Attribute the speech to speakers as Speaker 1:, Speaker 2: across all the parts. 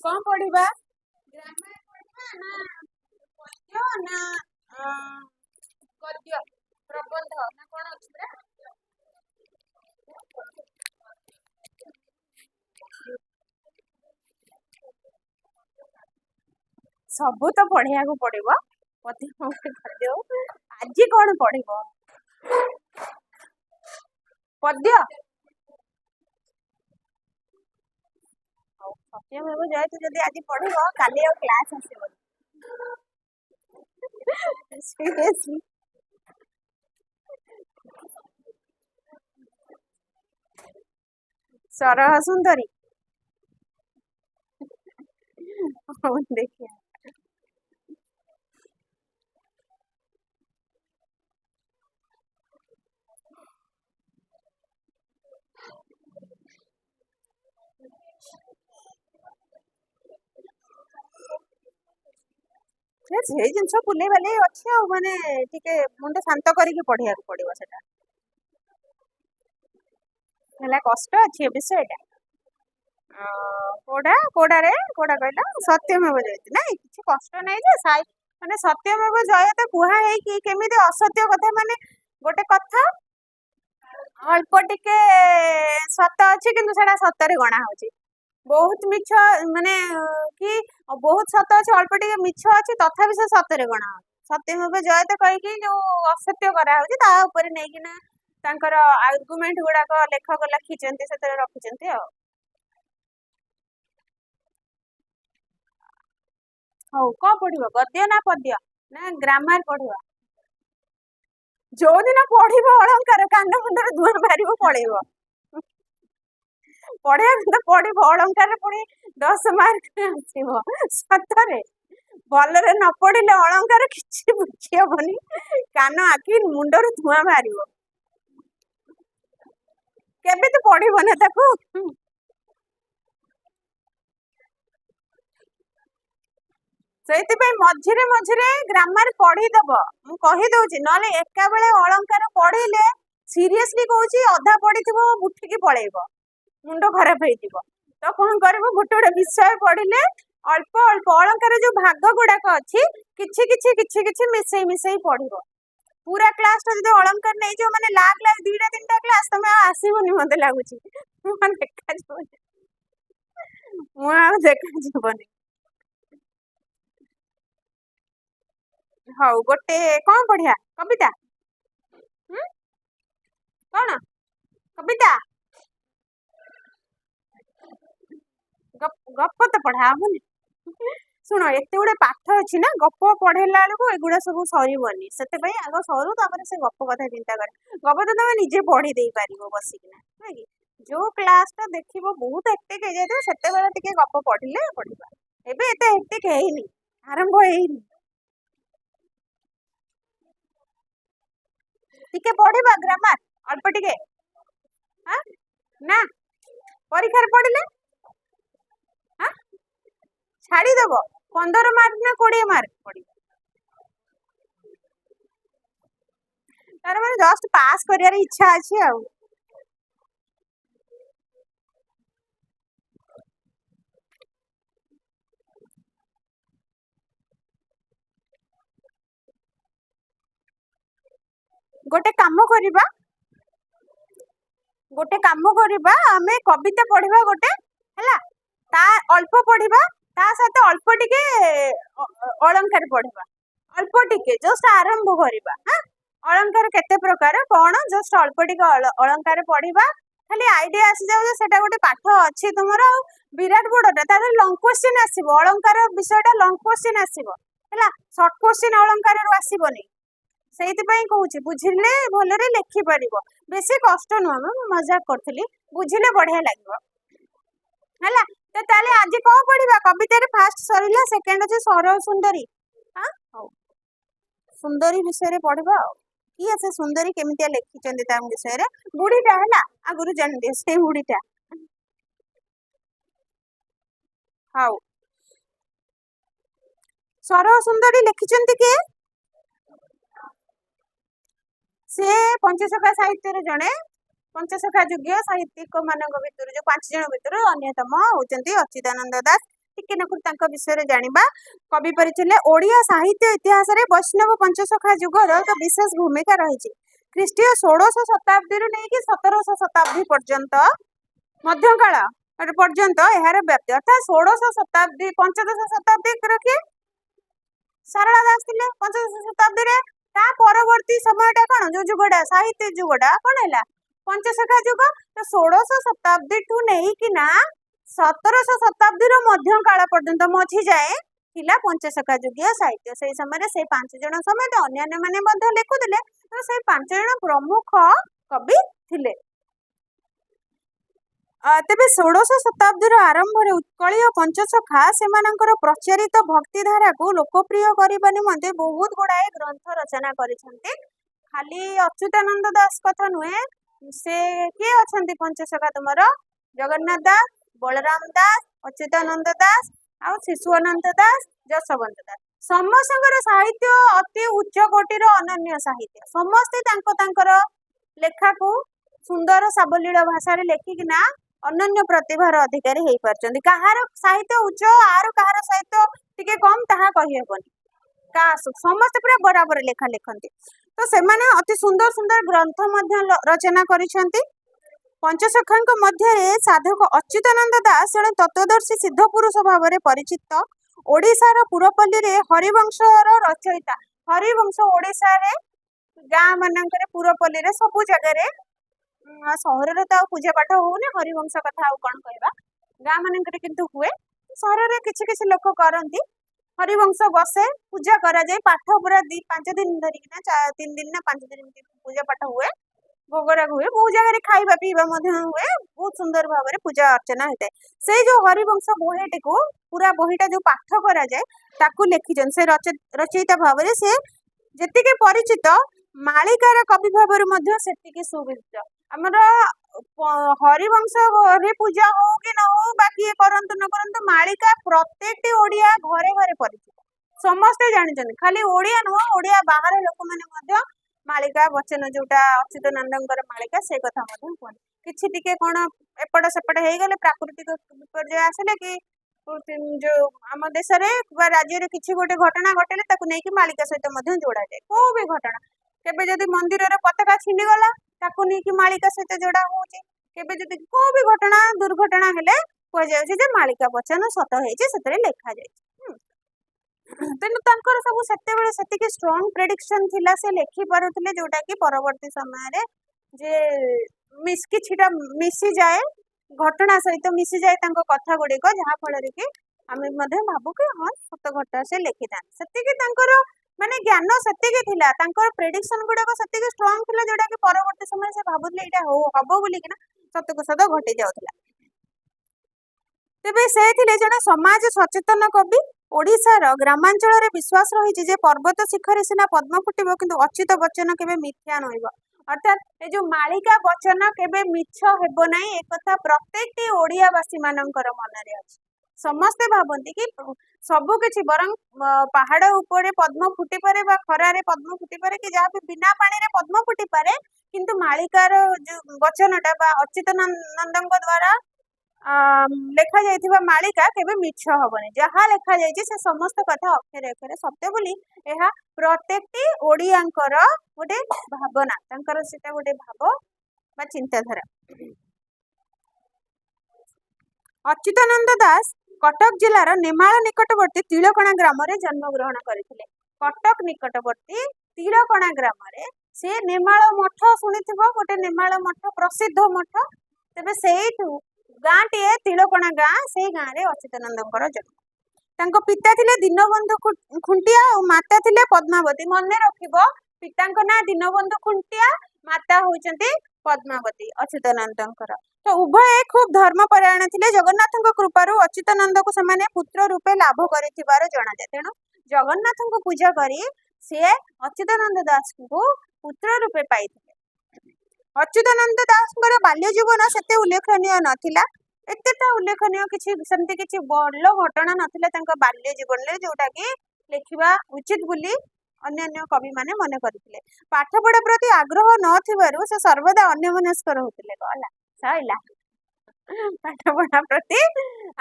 Speaker 1: कौन पढ़िबा ग्रामर पढ़िबा ना पद्य ना गद्य प्रबंध ना कौन अछि बा सबू तो पढ़िया को पड़िबो पद्य गद्य आज कौन पढ़िबो पद्य सत्यमेव जयते जदि आज पढ़िबो काली और क्लास आसीबो सीरियसली सरह सुंदरी देखिए से जिनस बुले बाले अच्छे माने टिके मुंड शांत करके पढ़िया को पड़िबो सेटा हला कष्ट अछि विषयटा कोडा कोडा रे कोडा कहला सत्यमेव जयते नहीं किछि कष्ट नहीं जे साई माने सत्यमेव जयते कुहा है कि केमिति असत्य कथा माने गोटे कथा अल्प टिके सत अछि किंतु सेटा सतरे गणा होछि बहुत मिछ माने कि बहुत सत अछि अल्प टिके मिछ अछि तथापि से सतरे गणा सत्यमेव जयते कहि कि जो असत्य करा होछि ता ऊपर नै कि ना तांकर आर्गुमेंट गुडाक लेखक लिखिचंती सेतरे रखिचंती हौ को पढ़िबो गद्य ना पद्य ना ग्रामर पढ़िबो जो दिन पढ़िबो अलंकार कान मुंडर धुआ मारिबो पळेबो पढ़िया तो पढ़िबो अलंकार पुणी 10 मार्क आसीबो सतरे भलरे न पढ़िले अलंकार किछि बुझी हबनी कान आखि मुंडर धुआ मारिबो केबे तो पढ़िबो ना ताकू ସେଇଥିପାଇଁ ମଝିରେ ମଝିରେ ଗ୍ରାମାର ପଢିଦବ ମୁଁ କହି ଦଉଛି ନହେଲେ ଏକା ବେଳେ ଅଳଙ୍କାର ପଢିଲେ ସିରିୟସଲି କହୁଛି ଅଧା ପଢିଥିବ ଉଠିକି ପଳେଇବ ମୁଣ୍ଡ ଖରାପ ହେଇଯିବ ତ କଣ କରିବ ଗୋଟେ ଗୋଟେ ବିଷୟ ପଢିଲେ ଅଳ୍ପ ଅଳ୍ପ ଅଳଙ୍କାର ଯୋଉ ଭାଗ ଗୁଡାକ ଅଛି କିଛି କିଛି କିଛି କିଛି ମିଶେଇ ମିଶେଇ ପଢିବ पूरा क्लास टा जदि अलंकार नहीं जो माने लाग लाग 2-3 क्लास तमे आसीबनी मते लागुची मन देखा जीवन मु आ देखा जीवन हौ गोटे कौन पढ़िया कविता कौन कविता गप तो पढ़ा हबनी सुनो एते गुडे पाठ अछि ना गप पढ़ेला बेलको एगुडा सब सरीबनी सेते पई आगो सरू तापर से गप कथा चिंता करे गप तो तमे निजे पढ़ी देई पारिबो बसिकिना है कि जो क्लास टा देखिबो बहुत हेक्टिक हे जाय सेते बेला टिके गप पढ़िले पढ़िबा एबे एते हेक्टिक हेइनी आरंभ हेइनी टिके पढ़िबा ग्रामर अल्प टिके हां ना परीक्षा रे पढ़िले हां छाड़ी देबो 15 मार्क ना 20 मार्क पड़ी तार माने जस्ट पास करियार इच्छा अछि आ गोटे काम करिबा हमें कविता पढ़िबा गोटे हैला ता अल्प पढ़िबा ता साथ अल्प टिके अलंकार पढ़िबा अल्प टिके जस्ट आरंभ करिबा हां अलंकार केते प्रकार कोन जस्ट अल्प टिके अलंकार पढ़िबा खाली आईडिया आसी जाउ जे सेटा गोटे पाठ अछि तुमरो विराट बडटा तारे लॉन्ग क्वेश्चन आसीबो अलंकार विषयटा लॉन्ग क्वेश्चन आसीबो हैला शॉर्ट क्वेश्चन अलंकार रो आसीबोनी सेति पई कहूची बुझिले भलरे लिखि परिबो बेसी कष्ट न हम मजाक करथली बुझिले बढ़िया लागबो हैला तो ताले आज कोन पढ़िबा कविता रे फर्स्ट सरिला सेकंड अछि सरह सुंदरी हां हो सुंदरी विषय रे पढ़िबा की আছে सुंदरी केमितिया लिखिचंदी ता विषय रे बुढ़ीटा हैला आगुरु जान दे से बुढ़ीटा हाउ सरह सुंदरी लिखिचंदी के से पंचसखा साहित्य रे जणे पंचसखा योग्य साहित्यिक मानक भितर जो 5 जण भितर अन्यतम होचंती अच्युतानंद दास टिके नकुर तांको विषय जानिबा। कवि परिचय ओडिया साहित्य इतिहास रे वैष्णव पंचसखा युगर एक विशेष भूमिका रही। ख्रीष्टीय 1600 शताब्दी रू नहीं कि 1700 शताब्दी पर्यंत मध्यकाल पर्यंत यार व्याप्ति अर्थात 1600 शताब्दी 1500 शताब्दी रखिए सारला दास थिले 1500 शताब्दी रे ता परवर्ती समयटा कौन जो जुगटा साहित्य जुगटा कौन है पंचसखा युग। तो 1600 शताब्दी ठू नहीं कि ना 1700 शताब्दी मध्यकाल पर्यंत मझी जाए थिला पंचसखा युगीय साहित्य। से समय से 5 जन समेत अन्य माने लिखुले। तो से 5 जन प्रमुख कवि थिले। तेबे 1600 शताब्दी आरंभ में उत्कलीय पंचसखा सेमानंकर प्रचारित भक्तिधारा को लोकप्रिय करने निमंते बहुत गुड़ाए ग्रंथ रचना करिसेंते। खाली अच्युतानंद दास कथा नुहे से किए अच्छा पंचसखा तुमर जगन्नाथ दास बलराम दास अच्युतानंद दास आ शिशुअनंत दास जशवंत दास समस्त साहित्य अति उच्च कोटिर अनन्य साहित्य। समस्ते तांकर लेखा को सुंदर सावलील भाषा लेखिकिना अनन्य प्रतिभार अधिकारी हो पार्चंती। कहार साहित्य उच्च आर कहार साहित्य टिके कम ताहा कहि हेबनी का समस्त पूरा बराबर लेखा लिखंती। तो सेमाने अति सुंदर सुंदर ग्रंथ मध्य रचना करिसेंती। पंचसखांक मध्य साधक अच्युतानंद दास जड़े तत्वदर्शी सिद्ध पुरुष भाव में परिचित। ओडिशार पुरपल्ली रे हरिवंशर रचयिता। हरिवंश ओडिशा रे गाँ मानकर पुरपल्ली रे सबु जगह सहर रे तो पूजा पाठ होने हरिवंश कथा कौन कहवा गाँ मानक किंतु हुए। सहर रे किछि किछि लोक करंती हरिवंश बसे पूजा करा जाए पाठ पूरा 5 दिन धरिकिना 3 दिन ना 5 दिन पूजा पाठ हुए भोगराग हुए बहुत जगह खाଇବା पीवा हुए बहुत सुंदर भाव में पूजा अर्चना होता है। से जो हरिवंश बहीटी को पूरा बहीटा जो पाठ करा जाए ताकू लिखिजन से रचयिता भाव में से जेतिके परिचित मालिकार कवि भाव में सेतिके सुविदित। आमर हरिवंश रे पूजा हो कि न हो बाकी करंतु न करंतु मालिका प्रत्येक ओडिया घरे घरे परिचित समस्ते जानिछन। खाली ओडिया नुह ओडिया बाहर लोक माने मालिका वचन जोटा अच्युतानंदंकर मालिका से कथा किछि टिके कोन एपट सेपट हे गले प्राकृतिक विपर्यय आसले कि जो आम देश रे राज्य रे किछि गोटे घटना घटेले ताकू नै कि मालिका सहित मध्य जोड़ा जाए। को भी घटना केबे जदि मंदिर रे पताका छिंडी गला ताकू नै कि मालिका सहित जोड़ा होचे। केबे जदि को भी घटना दुर्घटना हेले कह जाय जे मालिका वचन सत हेचे सेतरे लेखा जाय। तेणु तांकर सब सेते बेले सेतिके स्ट्रांग प्रेडिक्शन थिला से लेखि पारुथिले जोटा कि परवर्ती समय रे जे किछिटा मिसी जाए घटना सहित मिसी जाए तांको कथा गुड़िक जहाँ फल कि आम भावु कि हाँ सत घटना से लिखिता सेतिके तांकर माने ज्ञान सेतिके थिला तांकर प्रेडिक्शन गुड़ाक सेतिके स्ट्रांग थिला जोटा कि परवर्ती समय से भाबुले एटा हबो बोली कि सतको सत घटी जाउथिला। तेबे से थिले जने समाज सचेतन कवि। ओडिशार ग्रामांचल रे विश्वास रही जे पर्वत शिखर सिना पद्म फुटिब किंतु अच्युत वचन केबे मिथ्या नहिब। अर्थात ए जो मालिका वचन केबे मिछ हेबो नै एक कथा प्रत्येक ओडियावासी मानकर मन रे अछि। समस्ते भाबंती कि सबु किछि बरं पहाड़ ऊपर पद्म फुटी पारे बा खरा रे पद्म फुटी पारे कि जहाँ भी बिना पानी रे पद्म फुटी पारे किंतु मालिकार जो वचनटा बा अच्युतानंदଙ୍କ द्वारा लेखा जाइथिबा मालिका केबे मिछ हबनी। जहाँ लेखा जाइछि से समस्त कथा अक्षरे अक्षरे सत्य बोली एहा प्रत्येकटी ओडियांकर गोटे भावना तांकर सेटा गोटे भाव बा चिंताधारा। अच्युतानंद दास कटक जिलार नेमाल निकटवर्ती तिलकणा ग्राम रे जन्म ग्रहण करथिले। कटक निकटवर्ती तिलकणा ग्राम रे से नेमाल मठ सुनिथिबो गोटे नेमाल मठ प्रसिद्ध मठ। तबे सेइठु गाँ टीए तिलकणा गाँ से गाँ रे अच्युतानंदंकर जन्म। तांको पिता थिले दीनबंधु खुंटिया और माता थिले पद्मावती। मन रखिबो पितांको ना दीनबंधु खुंटिया माता होइचंती पद्मावती अच्युतानंदंकर। तो उभय खूब धर्मपरायण थिले। जगन्नाथଙ୍କ कृपारु अच्युतानंद को समान पुत्र रूपे लाभ करिथिबार जणा जाय। तेणु जगन्नाथଙ୍କୁ पूजा करी से अच्युतानंद दास को पुत्र रूपे पाइथिले। अच्युतानंद दासଙ୍କର बाल्य जीवन सेते उल्लेखनीय नथिला। एतेटा उल्लेखनीय किछि सेमति किछि बड़ घटना नथिला तांका बाल्य जीवन रे जोटा कि लेखिबा उचित बोली अन्य कवि माने मने करथिले। पाठ पढ़ा प्रति आग्रह नथिबारु से सर्वदा अन्यमनस्क रहउथिले। गला सइला ପାଠ ପଢା ପ୍ରତି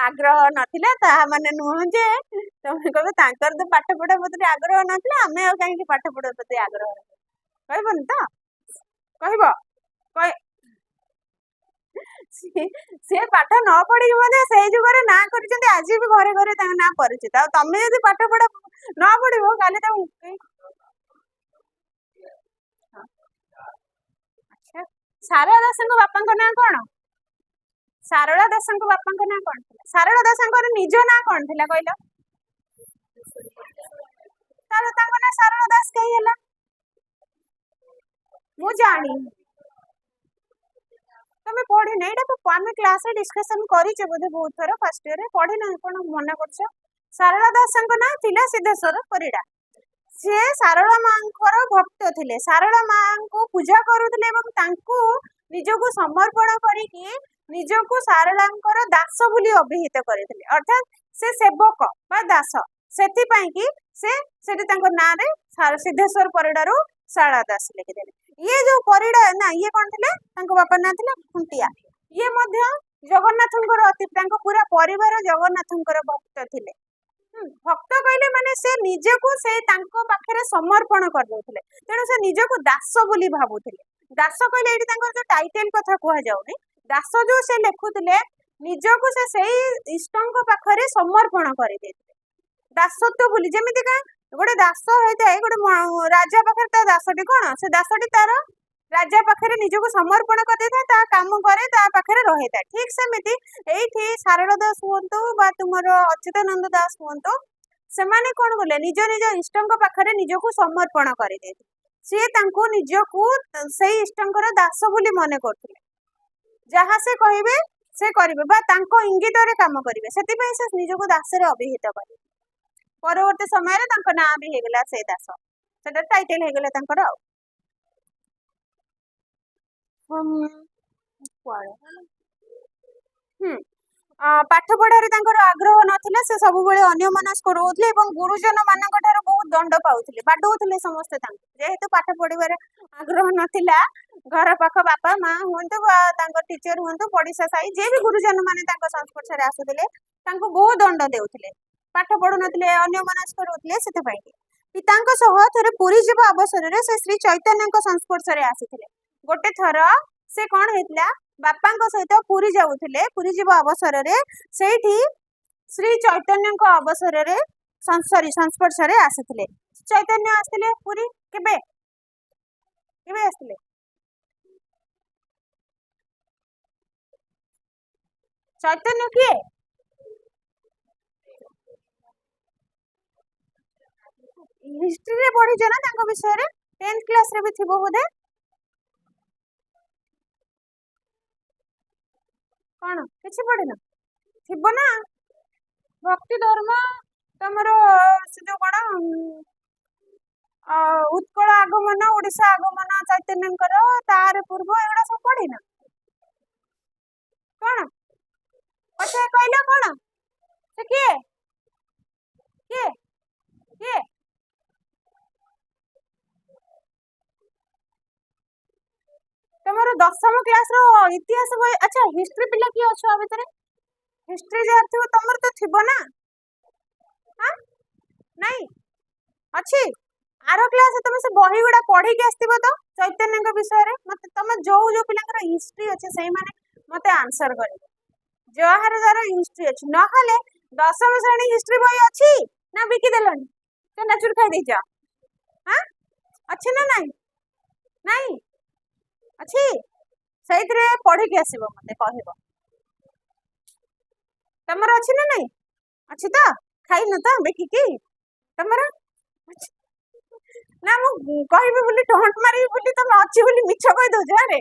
Speaker 1: ଆଗ୍ରହ ନଥିଲା ତାହା ମାନେ ନୁହଁ ଯେ ତମେ କହିବ ତାଙ୍କର ତ ପାଠ ପଢା ପ୍ରତି ଆଗ୍ରହ ନଥିଲା ଆମେ ଆଉ କାହିଁକି ପାଠ ପଢା ପ୍ରତି ଆଗ୍ରହ କହିବନି ତ କହିବ ସେ ପାଠ ନ ପଢିକି ମଧ୍ୟ ସେଇ ଯୁଗରେ ନାଁ କରିଛନ୍ତି ଆଜି ବି ଘରେ ଘରେ ତାଙ୍କ ନାଁ ପରିଚିତ ଆଉ ତମେ ଯଦି ପାଠ ପଢା ନ ପଢିବ କାଲି ତ ଆଚ୍ଛା ଶାରଳା ଦାସଙ୍କ ବାପାଙ୍କ ନାଁ କଣ ଶାରଳା ଦାସଙ୍କ ବାପାଙ୍କ ନାଁ କଣ ଥିଲା ଶାରଳା ଦାସଙ୍କର ନିଜ ନାଁ କଣ ଥିଲା କହିଲ ତାହେଲେ ତାଙ୍କ ନାଁ ଶାରଳା ଦାସ କାହିଁ ହେଲା ମୁଁ ଜାଣିନି ତମେ ପଢିନ ଏଇଟା ତ ଆମେ କ୍ଲାସରେ ଡିସ୍କସନ କରିଛେ ବୋଧେ ବହୁତ ଥର ଫାର୍ଷ୍ଟ ଇୟରରେ ପଢିନ କଣ ମନେ କରୁଛ ଶାରଳା ଦାସଙ୍କ ନାଁ ଥିଲା ସିଦ୍ଧେଶ୍ୱର ପରିଡା ସେ ଶାରଳା ମାଙ୍କର ଭକ୍ତ ଥିଲେ ଶାରଳା ମାଙ୍କୁ ପୂଜା କରୁଥିଲେ ଏବଂ ତାଙ୍କୁ ନିଜକୁ ସମର୍ପଣ କରିକି ନିଜକୁ ଶାରଳାଙ୍କର ଦାସ ବୋଲି ଅଭିହିତ କରିଥିଲେ ଅର୍ଥାତ୍ ସେ ସେବକ ବା ଦାସ ସେଥିପାଇଁ କି ସେ ସେଠି ତାଙ୍କ ନାଁରେ ସିଦ୍ଧେଶ୍ୱର ପରିଡାରୁ ଶାରଳା ଦାସ ଲେଖିଦେଲେ ଇଏ ଯୋଉ ପରିଡା ନା ଇଏ କଣ ଥିଲେ ତାଙ୍କ ବାପା ନାଁ ଥିଲା ଖୁଣ୍ଟିଆ ଇଏ ମଧ୍ୟ ଜଗନ୍ନାଥଙ୍କର ଅତି ତାଙ୍କ ପୁରା ପରିବାର ଜଗନ୍ନାଥଙ୍କର ଭକ୍ତ ଥିଲେ ଭକ୍ତ କହିଲେ ମାନେ ସେ ନିଜକୁ ସେ ତାଙ୍କ ପାଖରେ ସମର୍ପଣ କରିଦଉଥିଲେ ତେଣୁ ସେ ନିଜକୁ ଦାସ ବୋଲି ଭାବୁଥିଲେ ଦାସ କହିଲେ ଏଇଠି ତାଙ୍କର ଯୋଉ ଟାଇଟେଲ କଥା କୁହାଯାଉନି ଦାସ ଯୋଉ ସେ ଲେଖୁଥିଲେ ନିଜକୁ ସେ ସେଇ ଇଷ୍ଟଙ୍କ ପାଖରେ ସମର୍ପଣ କରିଦେଇଥିଲେ ଦାସତ୍ୱ ବୋଲି ଯେମିତିକା ଗୋଟେ ଦାସ ହେଇଥାଏ ଗୋଟେ ରାଜା ପାଖରେ ତା ଦାସଟି କଣ ସେ ଦାସଟି ତାର ରାଜା ପାଖରେ ନିଜକୁ ସମର୍ପଣ କରିଦେଇଥାଏ ତା କାମ କରେ ତା ପାଖରେ ରହିଥାଏ ଠିକ ସେମିତି ଏଇଠି ଶାରଳା ଦାସ ହୁଅନ୍ତୁ ବା ତୁମର ଅଚ୍ୟୁତାନନ୍ଦ ଦାସ ହୁଅନ୍ତୁ ସେମାନେ କଣ କଲେ ନିଜ ନିଜ ଇଷ୍ଟଙ୍କ ପାଖରେ ନିଜକୁ ସମର୍ପଣ କରିଦେଇଥିଲେ ସିଏ ତାଙ୍କୁ ନିଜକୁ ସେଇ ଇଷ୍ଟଙ୍କର ଦାସ ବୋଲି ମନେ କରୁଥିଲେ ଯାହା ସେ କହିବେ ସେ କରିବେ ବା ତାଙ୍କ ଇଙ୍ଗିତରେ କାମ କରିବେ ସେଥିପାଇଁ ସେ ନିଜକୁ ଦାସରେ ଅଭିହିତ କରିବେ ପରବର୍ତ୍ତୀ ସମୟରେ ତାଙ୍କ ନାଁ ବି ହେଇଗଲା ସେଇ ଦାସ ସେଟା ଟାଇଟେଲ ହେଇଗଲା ତାଙ୍କର ଆଉ ପାଠ ପଢାରେ ତାଙ୍କର ଆଗ୍ରହ ନଥିଲା ସେ ସବୁବେଳେ ଅନ୍ୟମନସ୍କ ରହୁଥିଲେ ଏବଂ ଗୁରୁଜନ ମାନଙ୍କ ଠାରୁ ବହୁତ ଦଣ୍ଡ ପାଉଥିଲେ ବାଡଉଥିଲେ ସମସ୍ତେ ତାଙ୍କୁ ଯେହେତୁ ପାଠ ପଢିବାରେ ଆଗ୍ରହ ନଥିଲା ଘର ପାଖ ବାପା ମା ହୁଅନ୍ତୁ ବା ତାଙ୍କ ଟିଚର ହୁଅନ୍ତୁ ପଡିଶା ସାହି ଯିଏ ବି ଗୁରୁଜନ ମାନେ ତାଙ୍କ ସଂସ୍ପର୍ଶରେ ଆସୁଥିଲେ ତାଙ୍କୁ ବହୁତ ଦଣ୍ଡ ଦେଉଥିଲେ ପାଠ ପଢୁନଥିଲେ ଅନ୍ୟମନସ୍କ ରହୁଥିଲେ ସେଥିପାଇଁ ପିତାଙ୍କ ସହ ଥରେ ପୁରୀ ଯିବା ଅବସରରେ ସେ ଶ୍ରୀ ଚୈତନ୍ୟଙ୍କ ସଂସ୍ପର୍ଶରେ ଆସିଥିଲେ ଗୋଟେ ଥର ସେ କଣ ହେଇଥିଲା ବାପାଙ୍କ ସହିତ ପୁରୀ ଯାଉଥିଲେ ପୁରୀ ଯିବା ଅବସରରେ ସେଇଠି ଶ୍ରୀ ଚୈତନ୍ୟଙ୍କ ଅବସରରେ ସଂସ୍ପର୍ଶରେ ଆସିଥିଲେ ଚୈତନ୍ୟ ଆସିଥିଲେ ପୁରୀ କେବେ କେବେ ଆସିଥିଲେ ଚୈତନ୍ୟ କିଏ ହିଷ୍ଟ୍ରିରେ ପଢିଛ ନା ତାଙ୍କ ବିଷୟରେ 10th କ୍ଲାସ ରେ ବି ଥିବ ବୋଧେ କଣ କିଛି ପଢିନ ଥିବ ନା ଭକ୍ତି ଧର୍ମ ତମର ସେ ଯୋଉ କଣ ଉତ୍କଳ ଆଗମନ ଓଡିଶା ଆଗମନ ଚୈତନ୍ୟଙ୍କର ତାର ପୂର୍ବ ଏଗୁଡା ସବୁ ପଢିନ କଣ ପଛେ କହିଲ କଣ ସେ କିଏ କିଏ କିଏ ତମର 10ମ କ୍ଲାସ ର ଇତିହାସ ବହି ଆଚ୍ଛା ହିଷ୍ଟ୍ରି ପିଲା କିଏ ଅଛ ଆ ଭିତରେ ହିଷ୍ଟ୍ରି ଯାହାର ଥିବ ତମର ତ ଥିବ ନା ନାଇଁ ଅଛି ଆର କ୍ଲାସ ତମେ ସେ ବହି ଗୁଡା ପଢିକି ଆସିଥିବ ତ ଚୈତନ୍ୟଙ୍କ ବିଷୟରେ ମତେ ତମ ଯୋଉ ଯୋଉ ପିଲାଙ୍କର ହିଷ୍ଟ୍ରି ଅଛି ସେଇମାନେ ମତେ ଆନ୍ସର କରିବେ ଯାହାର ଯାହାର ହିଷ୍ଟ୍ରି ଅଛି ନହେଲେ 10ମ ଶ୍ରେଣୀ ହିଷ୍ଟ୍ରି ବହି ଅଛି ନା ବିକିଦେଲଣି ତ ନାଚୁର ଖାଇ ଦେଇଛ ଅଛି ନା ନାଇଁ ନାଇଁ ଅଛି ସେଇଥିରେ ପଢିକି ଆସିବ ମତେ କହିବ ତମର ଅଛି ନା ନାଇଁ ଅଛି ତ ଖାଇନ ତ ବିକିକି ତମର ନା ମୁଁ କହିବି ବୋଲି ଟହଣ୍ଟ ମାରିବି ବୋଲି ତମେ ଅଛି ବୋଲି ମିଛ କହିଦଉଛ ଆରେ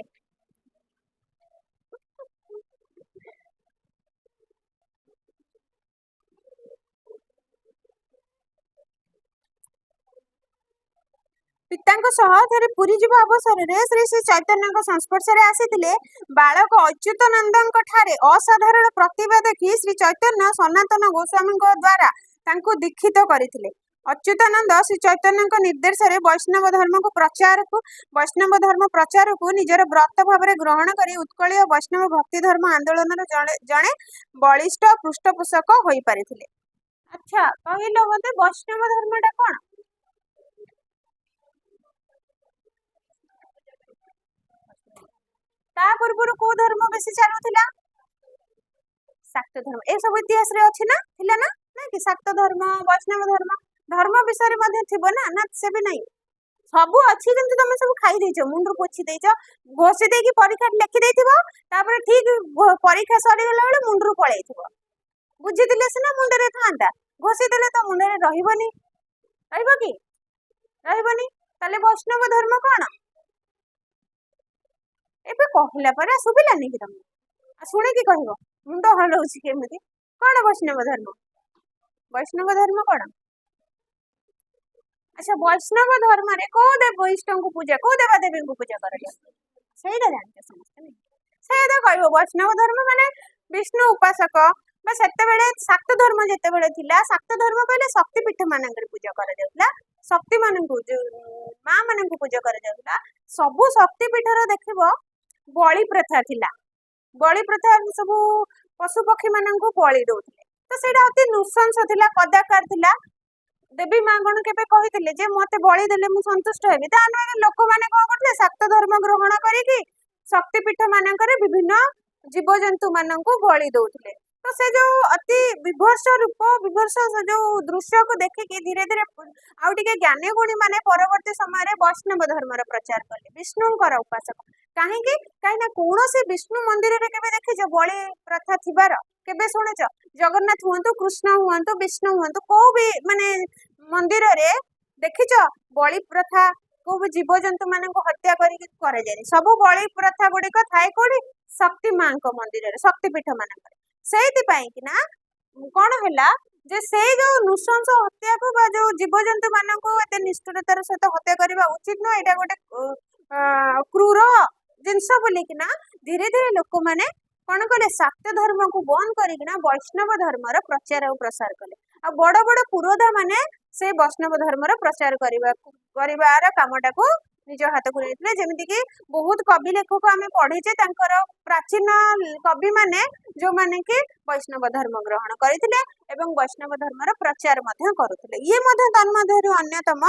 Speaker 1: ପିତାଙ୍କ ସହ ଥରେ ପୁରୀ ଯିବା ଅବସରରେ ଶ୍ରୀ ଶ୍ରୀ ଚୈତନ୍ୟଙ୍କ ସଂସ୍ପର୍ଶରେ ଆସିଥିଲେ ବାଳକ ଅଚ୍ୟୁତାନନ୍ଦଙ୍କ ଠାରେ ଅସାଧାରଣ ପ୍ରତିଭା ଦେଖି ଶ୍ରୀ ଚୈତନ୍ୟ ସନାତନ ଗୋସ୍ୱାମୀଙ୍କ ଦ୍ୱାରା ତାଙ୍କୁ ଦୀକ୍ଷିତ କରିଥିଲେ अच्युतानंद श्री चैतन्य निर्देश रे वैष्णव धर्म प्रचार को निजर व्रत भाव ग्रहण कर उत्कलीय वैष्णव भक्ति धर्म आंदोलन जड़े बलिष्ठ पृष्ठपोषक हो पारि। अच्छा कहल मत वैष्णव धर्मटा कौन? ता पूर्व को धर्म बेसी चलुला? शाक्त धर्म। ए सब इतिहास रे अछि ना थिला ना कि शाक्त धर्म वैष्णव धर्म धर्म विषय मध्ये थिबो ना से भी नहीं सबू अच्छी किंतु तुम सब खाई देछ मुंडर पोछि देछ घोषि देकी परीक्षा लिखि देथिबो तापर ठीक परीक्षा सरी गेला बेले मुंडर पळैथिबो बुझि दिले सिना मुंडरे थांता घोषि देले तो मुंडरे रहिबोनी रहिबो कि रहिबोनी ताले वैष्णव धर्म कोन एबे कहला पर सुबिलानी कि तुम सुने कि कहबो मुंड हलौछि केमिति कोन वैष्णव धर्म कोन? अच्छा वैष्णव धर्म रे को देव इष्ट को पूजा को देवा देवी को पूजा कर सेटा जानते समस्त नहीं से कहबो वैष्णव धर्म माने विष्णु उपासक बा सेते बेले शाक्त धर्म जेते बेले थिला शाक्त धर्म कहले शक्ति पीठ मानकर पूजा कर जाउला शक्ति मानकु मां मानकु पूजा कर जाउला सबु शक्ति पीठ रो देखिबो बलि प्रथा थिला बलि प्रथा सब पशु पक्षी मानकु बलि दउथिले तो सेटा अति नृशंस थिला कदाकार थिला देवी मां गण केबे कहिथिले जे मते बलि देले मु संतुष्ट हेबी ता न लोक माने को करथिले शाक्त धर्म ग्रहण करिकि शक्ति पीठ मानकर विभिन्न जीव जंतु मानकु बलि दउथिले तो से जो अति विभर्ष रूप विभर्ष जो दृश्य को देखिकी धीरे धीरे आउ टिके ज्ञानी गुणी माने परवर्ती समय वैष्णव धर्म प्रचार कले विष्णुंकर उपासक कहीं कहीं कौन विष्णु मंदिर रे केबे देखिछ बलि प्रथा थिबार केबे सुनिछ जगन्नाथ हुंतु कृष्ण हुंतु विष्णु हुंतु को भी माने मंदिर रे देखिछ बलि प्रथा को भी जीव जंतु मान को हत्या करिक करे जाय सब बलि प्रथा गुडी को थाए कोडी शक्ति मां को मंदिर रे शक्ति पीठ मानकर सेति पई कि ना कोन हैला जे से जो नृशंस हत्या को बा जो जीव जंतु मान को एते निष्ठुरतार सहित हत्या करबा उचित न एटा गोटे क्रूर जिनस बोली कि ना धीरे धीरे लोक माने कौन कले शाक्त धर्म को बंद करिकिना वैष्णव धर्म प्रचार और प्रसार कले आ बड़ बड़ पुरोधा माने से वैष्णव धर्म प्रचार करिवार कामटा को निज हाथ को लेथिले जेमिति कि बहुत कवि लेखक आमे पढिचे तांकर प्राचीन कवि माने जो माने कि वैष्णव धर्म ग्रहण करथिले एवं वैष्णव धर्म प्रचार मध्य करुथिले ये मध्य तन्मध्यरु अन्यतम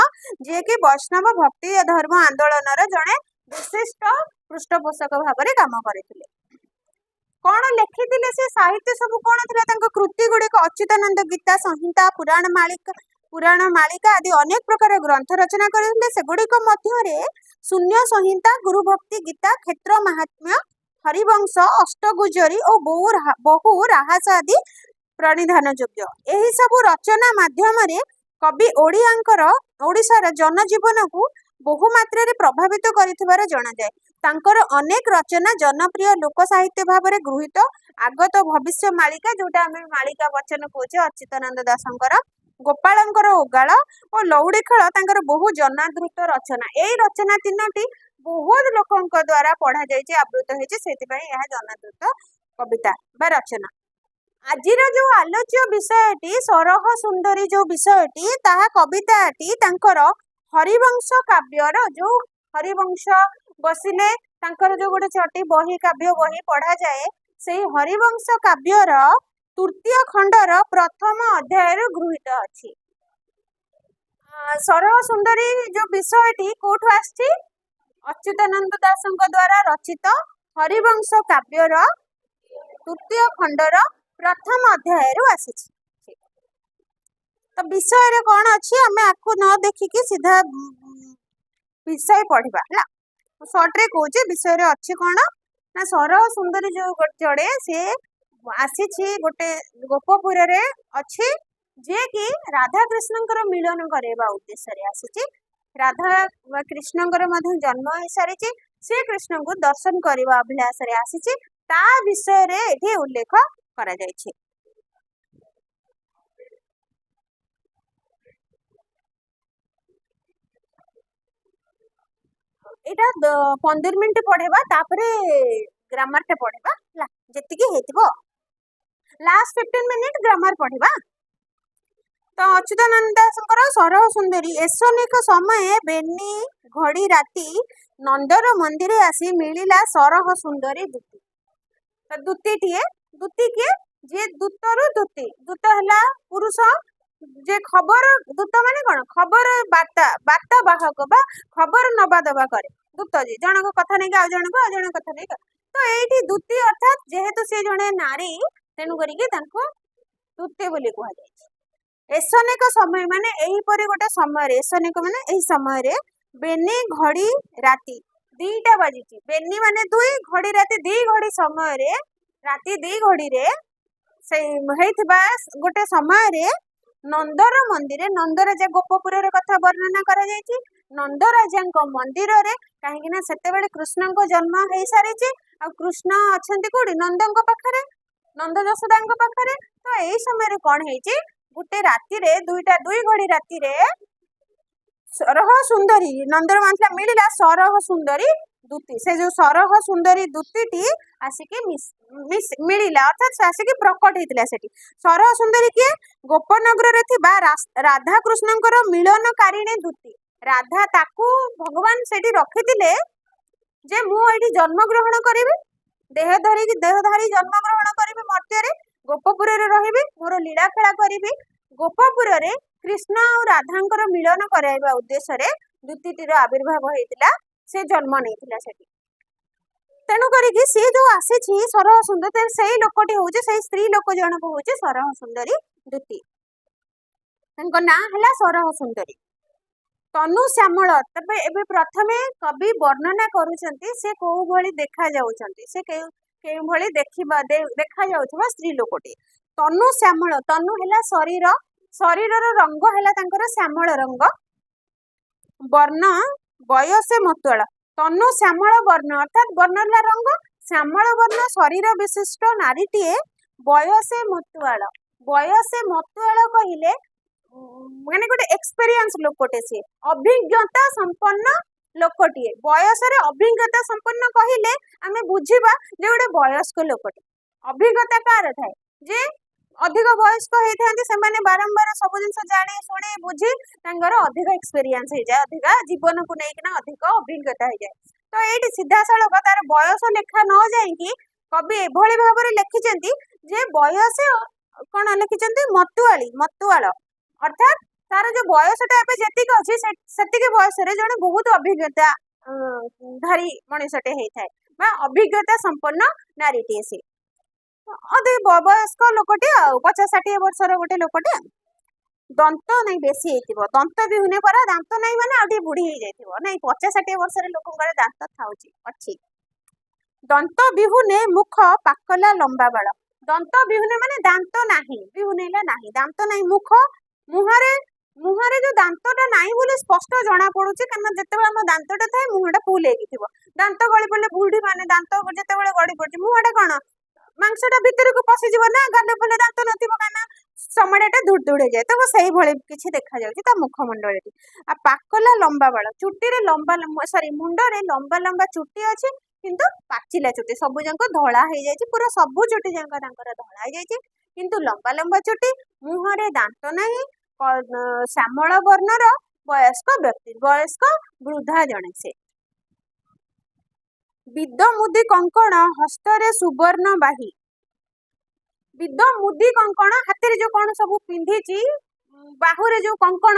Speaker 1: जे कि वैष्णव भक्ति धर्म आंदोलन जड़े विशिष्ट पृष्ठपोषक भाव में काम करथिले कौन लिखिथिले से साहित्य सब कौन थिला तांको कृति गुडी को अच्युतानंद गीता संहिता पुराण मालिका आदि अनेक प्रकार ग्रंथ रचना करथिले से गुडी को मध्य रे शून्य संहिता गुरु भक्ति गीता क्षेत्र महात्म्य हरिवंश अष्टगुजरी और बहु राहस आदि प्रणिधान योग्य एही सब रचना माध्यम रे कवि ओडिशार जनजीवन को बहु मात्रा रे प्रभावित करिथिबार जणा जाय तांकर अनेक रचना जनप्रिय लोक साहित्य भाव में गृहीत आगत भविष्य मालिका जोटा आम मालिका वचन कहे अच्युतानंद दासंकर गोपालंकर ओगाल और लौड़ी खेल तांकर बहु जनादृत रचना यही रचना तीनोटी बहुत लोक द्वारा पढ़ा जाइए आवृत होती जनादृत कविता बा रचना आजिर जो आलोच्य विषयटी सरह सुंदरी जो विषयटी ताहा कविताटी तांकर हरिवंश काव्यर जो हरिवंश बसिले तांकर जो गोटे छटी बही काव्य बही पढ़ा जाए से हरिवंश काव्यर तृतीय खंडर प्रथम अध्याय गृहीत अछि सरह सुंदरी जो विषयटी कोठु आछि अच्युतानंद दासंक द्वारा रचित हरिवंश काव्यर तृतीय खंडर प्रथम अध्याय आसी तो विषय रे कौन अच्छी आम आपको न देखिकी सीधा विषय पढ़ा है सर्ट रे कहे विषय रे अच्छी कौन ना सरह सुंदरी जो जड़े सी आसी गोटे गोपपुर रे अच्छी जे कि राधा कृष्ण मिलन करवा उद्देश्य आसी राधा कृष्ण जन्म हो सारी से कृष्ण को दर्शन करने अभिलाष आसी ता विषय रे एठी उल्लेख करा जायछि एटा 15 मिनट पढ़ेबा तापरे ग्रामर टे पढ़ेबा ला जति कि हेतिबो लास्ट 15 मिनट ग्रामर पढ़ेबा तो अच्युतानंद दासଙ୍କର ସରହ ସୁନ୍ଦରୀ ଏସନିକ ସମये ବେନି ଘଡ଼ି ରାତି ନନ୍ଦର ମନ୍ଦିରେ ଆସି ମିଳିଲା ସରହ ସୁନ୍ଦରୀ ଦୂତି। ତ ଦୂତିଟିଏ, ଦୂତି କିଏ? ଯିଏ ଦୂତରୁ ଦୂତି, ଦୂତ ହେଲା ପୁରୁଷ, ଯେ ଖବର ଦୂତ ମାନେ କଣ? ଖବର ବାର୍ତ୍ତା ବାହକ ବା ଖବର ନବା ଦବା କରେ। ଦୂତ ଯେ ଜଣଙ୍କ କଥା ନେଇକି ଆଉ ଜଣଙ୍କ କଥା ନେଇକି, ତ ଏଇଠି ଦୂତି ଅର୍ଥାତ୍ ଯେହେତୁ ସେ ଜଣେ ନାରୀ ତେଣୁ କରିକି ତାଙ୍କୁ ଦୂତି ବୋଲି କୁହାଯାଇଛି। ଏସନିକ ସମୟ ମାନେ ଏହିପରି ଗୋଟେ ସମୟରେ, ଏସନିକ ମାନେ ଏହି ସମୟରେ ବେନି ଘଡ଼ି ରାତି 2ଟା ବାଜିଛି। ବେନି ମାନେ 2, ଘଡ଼ି ରାତି 2 ଘଡ଼ି ସମୟରେ, ରାତି 2 ଘଡ଼ିରେ ସେଇ ହେଇଥିବା ଗୋଟେ ସମୟରେ ନନ୍ଦର ମନ୍ଦିରେ, ନନ୍ଦରାଜା ଗୋପପୁରର କଥା ବର୍ଣ୍ଣନା କରାଯାଇଛି। ନନ୍ଦରାଜାଙ୍କ ମନ୍ଦିରରେ, କାହିଁକି ନା ସେତେବେଳେ କୃଷ୍ଣଙ୍କ ଜନ୍ମ ହେଇସାରିଛି, ଆଉ କୃଷ୍ଣ ଅଛନ୍ତି କୋଉଠି? ନନ୍ଦଙ୍କ ପାଖରେ, ନନ୍ଦ ଯଶୋଦାଙ୍କ ପାଖରେ। ତ ଏଇ ସମୟରେ କଣ ହେଇଛି? ଗୋଟେ ରାତିରେ 2 ଘଡ଼ି ରାତିରେ ସରହ ସୁନ୍ଦରୀ ନନ୍ଦର ମନ୍ଦିର ମିଳିଲା ସରହ ସୁନ୍ଦରୀ ଦୂତି। ସେ ଯୋଉ ସରହ ସୁନ୍ଦରୀ ଦୂତିଟି ଆସିକି ମିଳିଲା, ଅର୍ଥାତ୍ ଆସିକି ପ୍ରକଟ ହେଇଥିଲା ସେଠି। ସରହ ସୁନ୍ଦରୀ କିଏ? ଗୋପନଗରରେ ଥିବା ରାଧାକୃଷ୍ଣଙ୍କର ମିଳନକାରିଣୀ ଦୂତି। ରାଧା ତାକୁ ଭଗବାନ ସେଠି ରଖିଥିଲେ ଯେ ମୁଁ ଏଇଠି ଜନ୍ମଗ୍ରହଣ କରିବି, ଦେହଧାରୀ ଜନ୍ମଗ୍ରହଣ କରିବି ମର୍ତ୍ତ୍ୟରେ, ଗୋପପୁରରେ ରହିବି, ମୋର ଲୀଳା ଖେଳା କରିବି। ଗୋପପୁରରେ କୃଷ୍ଣ ଆଉ ରାଧାଙ୍କର ମିଳନ କରାଇବା ଉଦ୍ଦେଶ୍ୟରେ ଦୂତିଟିର ଆବିର୍ଭାବ ହେଇଥିଲା, ସେ ଜନ୍ମ ନେଇଥିଲା ସେଠି। ତେଣୁ କରିକି ସିଏ ଯୋଉ ଆସିଛି ସରହ ସୁନ୍ଦରୀ, ସେଇ ଲୋକଟି ହଉଛି, ସେଇ ସ୍ତ୍ରୀ ଲୋକ ଜଣକ ହଉଛି ସରହ ସୁନ୍ଦରୀ ଦୂତି। ତାଙ୍କ ନାଁ ହେଲା ସରହ ସୁନ୍ଦରୀ। ତନୁ ଶ୍ୟାମଳ। ତେବେ ଏବେ ପ୍ରଥମେ କବି ବର୍ଣ୍ଣନା କରୁଛନ୍ତି ସେ କୋଉ ଭଳି ଦେଖା ଯାଉଛନ୍ତି, ସେ କେଉଁ ଭଳି ଦେଖା ଯାଉଥିବା ସ୍ତ୍ରୀ ଲୋକଟି। ତନୁ ଶ୍ୟାମଳ, ତନୁ ହେଲା ଶରୀର, ଶରୀରର ରଙ୍ଗ ହେଲା ତାଙ୍କର ଶ୍ୟାମଳ ରଙ୍ଗ। ବର୍ଣ୍ଣ ବୟସେ ମତୁଆଳ, ତନୁ ଶ୍ୟାମଳ ବର୍ଣ୍ଣ ଅର୍ଥାତ୍ ବର୍ଣ୍ଣ ହେଲା ରଙ୍ଗ, ଶ୍ୟାମଳ ବର୍ଣ୍ଣ ଶରୀର ବିଶିଷ୍ଟ ନାରୀଟିଏ। ବୟସେ ମତୁଆଳ, ବୟସେ ମତୁଆଳ କହିଲେ ମାନେ ଗୋଟେ ଏକ୍ସପେରିଏନ୍ସ ଲୋକଟେ, ସିଏ ଅଭିଜ୍ଞତା ସମ୍ପନ୍ନ ଲୋକଟିଏ। ବୟସରେ ଅଭିଜ୍ଞତା ସମ୍ପନ୍ନ କହିଲେ ଆମେ ବୁଝିବା ଯେ ଗୋଟେ ବୟସ୍କ ଲୋକଟେ। ଅଭିଜ୍ଞତା କାହାର ଥାଏ? ଯେ ଅଧିକ ବୟସ୍କ ହେଇଥାନ୍ତି, ସେମାନେ ବାରମ୍ବାର ସବୁ ଜିନିଷ ଜାଣି ଶୁଣି ବୁଝି ତାଙ୍କର ଅଧିକ ଏକ୍ସପେରିଏନ୍ସ ହେଇଯାଏ, ଅଧିକ ଜୀବନକୁ ନେଇକିନା ଅଧିକ ଅଭିଜ୍ଞତା ହେଇଯାଏ। ତ ଏଇଠି ସିଧାସଳଖ ତାର ବୟସ ଲେଖା ନ ଯାଇକି କବି ଏଭଳି ଭାବରେ ଲେଖିଛନ୍ତି ଯେ ବୟସ କଣ ଲେଖିଛନ୍ତି? ମତୁଆଳ, ଅର୍ଥାତ୍ ତାର ଯୋଉ ବୟସଟା ଏବେ ଯେତିକି ଅଛି ସେତିକି ବୟସରେ ଜଣେ ବହୁତ ଅଭିଜ୍ଞତା ଧାରୀ ମଣିଷଟେ ହେଇଥାଏ, ବା ଅଭିଜ୍ଞତା ସମ୍ପନ୍ନ ନାରୀଟିଏ। ସେ ଅଧିକ ବୟସ୍କ ଲୋକଟେ, ଆଉ 50-60 ବର୍ଷର ଗୋଟେ ଲୋକଟେ। ଦନ୍ତ ନାଇଁ ବେଶୀ ହେଇଥିବ, ଦନ୍ତ ବିହୁନେ ପରା, ଦାନ୍ତ ନାଇଁ ମାନେ ଆଉ ଟିକେ ବୁଢୀ ହେଇଯାଇଥିବ, ନାଇଁ 50-60 ବର୍ଷର ଲୋକଙ୍କର ଦାନ୍ତ ଥାଉଛି ଅଛି। ଦନ୍ତ ବିହୁନେ ମୁଖ ପାକଲା ଲମ୍ବା ବାଳ, ଦନ୍ତ ବିହୁନେ ମାନେ ଦାନ୍ତ ନାହିଁ, ବିହୁନେ ହେଲା ନାହିଁ, ଦାନ୍ତ ନାହିଁ, ମୁଖ ମୁହଁରେ ଯୋଉ ଦାନ୍ତଟା ନାହିଁ ବୋଲି ସ୍ପଷ୍ଟ ଜଣା ପଡୁଛି, କାରଣ ଯେତେବେଳେ ଆମ ଦାନ୍ତଟା ଥାଏ ମୁହଁଟା ଫୁଲ ହେଇକି ଥିବ। ଦାନ୍ତ ଗଳି ପଡିଲେ ବୁଢୀ ମାନେ ଦାନ୍ତ ଯେତେବେଳେ ଗଳି ପଡୁଛି ମୁହଁଟା କଣ ମାଂସଟା ଭିତରକୁ ପଶିଯିବ ନା, ଗାଲ ଫୁଲ ଦାନ୍ତ ନଥିବ, କାରଣ ସମୟଟା ଧୁଡ ଧୁଡ ହେଇଯାଏ। ତ ସେଇଭଳି କିଛି ଦେଖାଯାଉଛି ତା ମୁଖମଣ୍ଡଳଟି। ଆଉ ପାକଲା ଲମ୍ବା ବାଳ, ଚୁଟିରେ ମୁଣ୍ଡରେ ଲମ୍ବା ଲମ୍ବା ଚୁଟି ଅଛି, କିନ୍ତୁ ପାଚିଲା ଚୁଟି, ସବୁ ଯାକ ଧଳା ହେଇଯାଇଛି, ପୁରା ସବୁ ଚୁଟି ଯାକ ତାଙ୍କର ଧଳା ହେଇଯାଇଛି, କିନ୍ତୁ ଲମ୍ବା ଲମ୍ବା ଚୁଟି, ମୁହଁରେ ଦାନ୍ତ ନାହିଁ, ଶ୍ୟାମଳ ବର୍ଣ୍ଣର ବୟସ୍କ ବ୍ୟକ୍ତି, ବୟସ୍କ ବୃଦ୍ଧା ଜଣେ ସେ। ବିଦ ମୁଦି କଙ୍କଣ ହସ୍ତରେ ସୁବର୍ଣ୍ଣ ବାହି, ବିଦ ମୁଦି କଙ୍କଣ, ହାତରେ ଯୋଉ କଣ ସବୁ ପିନ୍ଧିଛି, ବାହୁରେ ଯୋଉ କଙ୍କଣ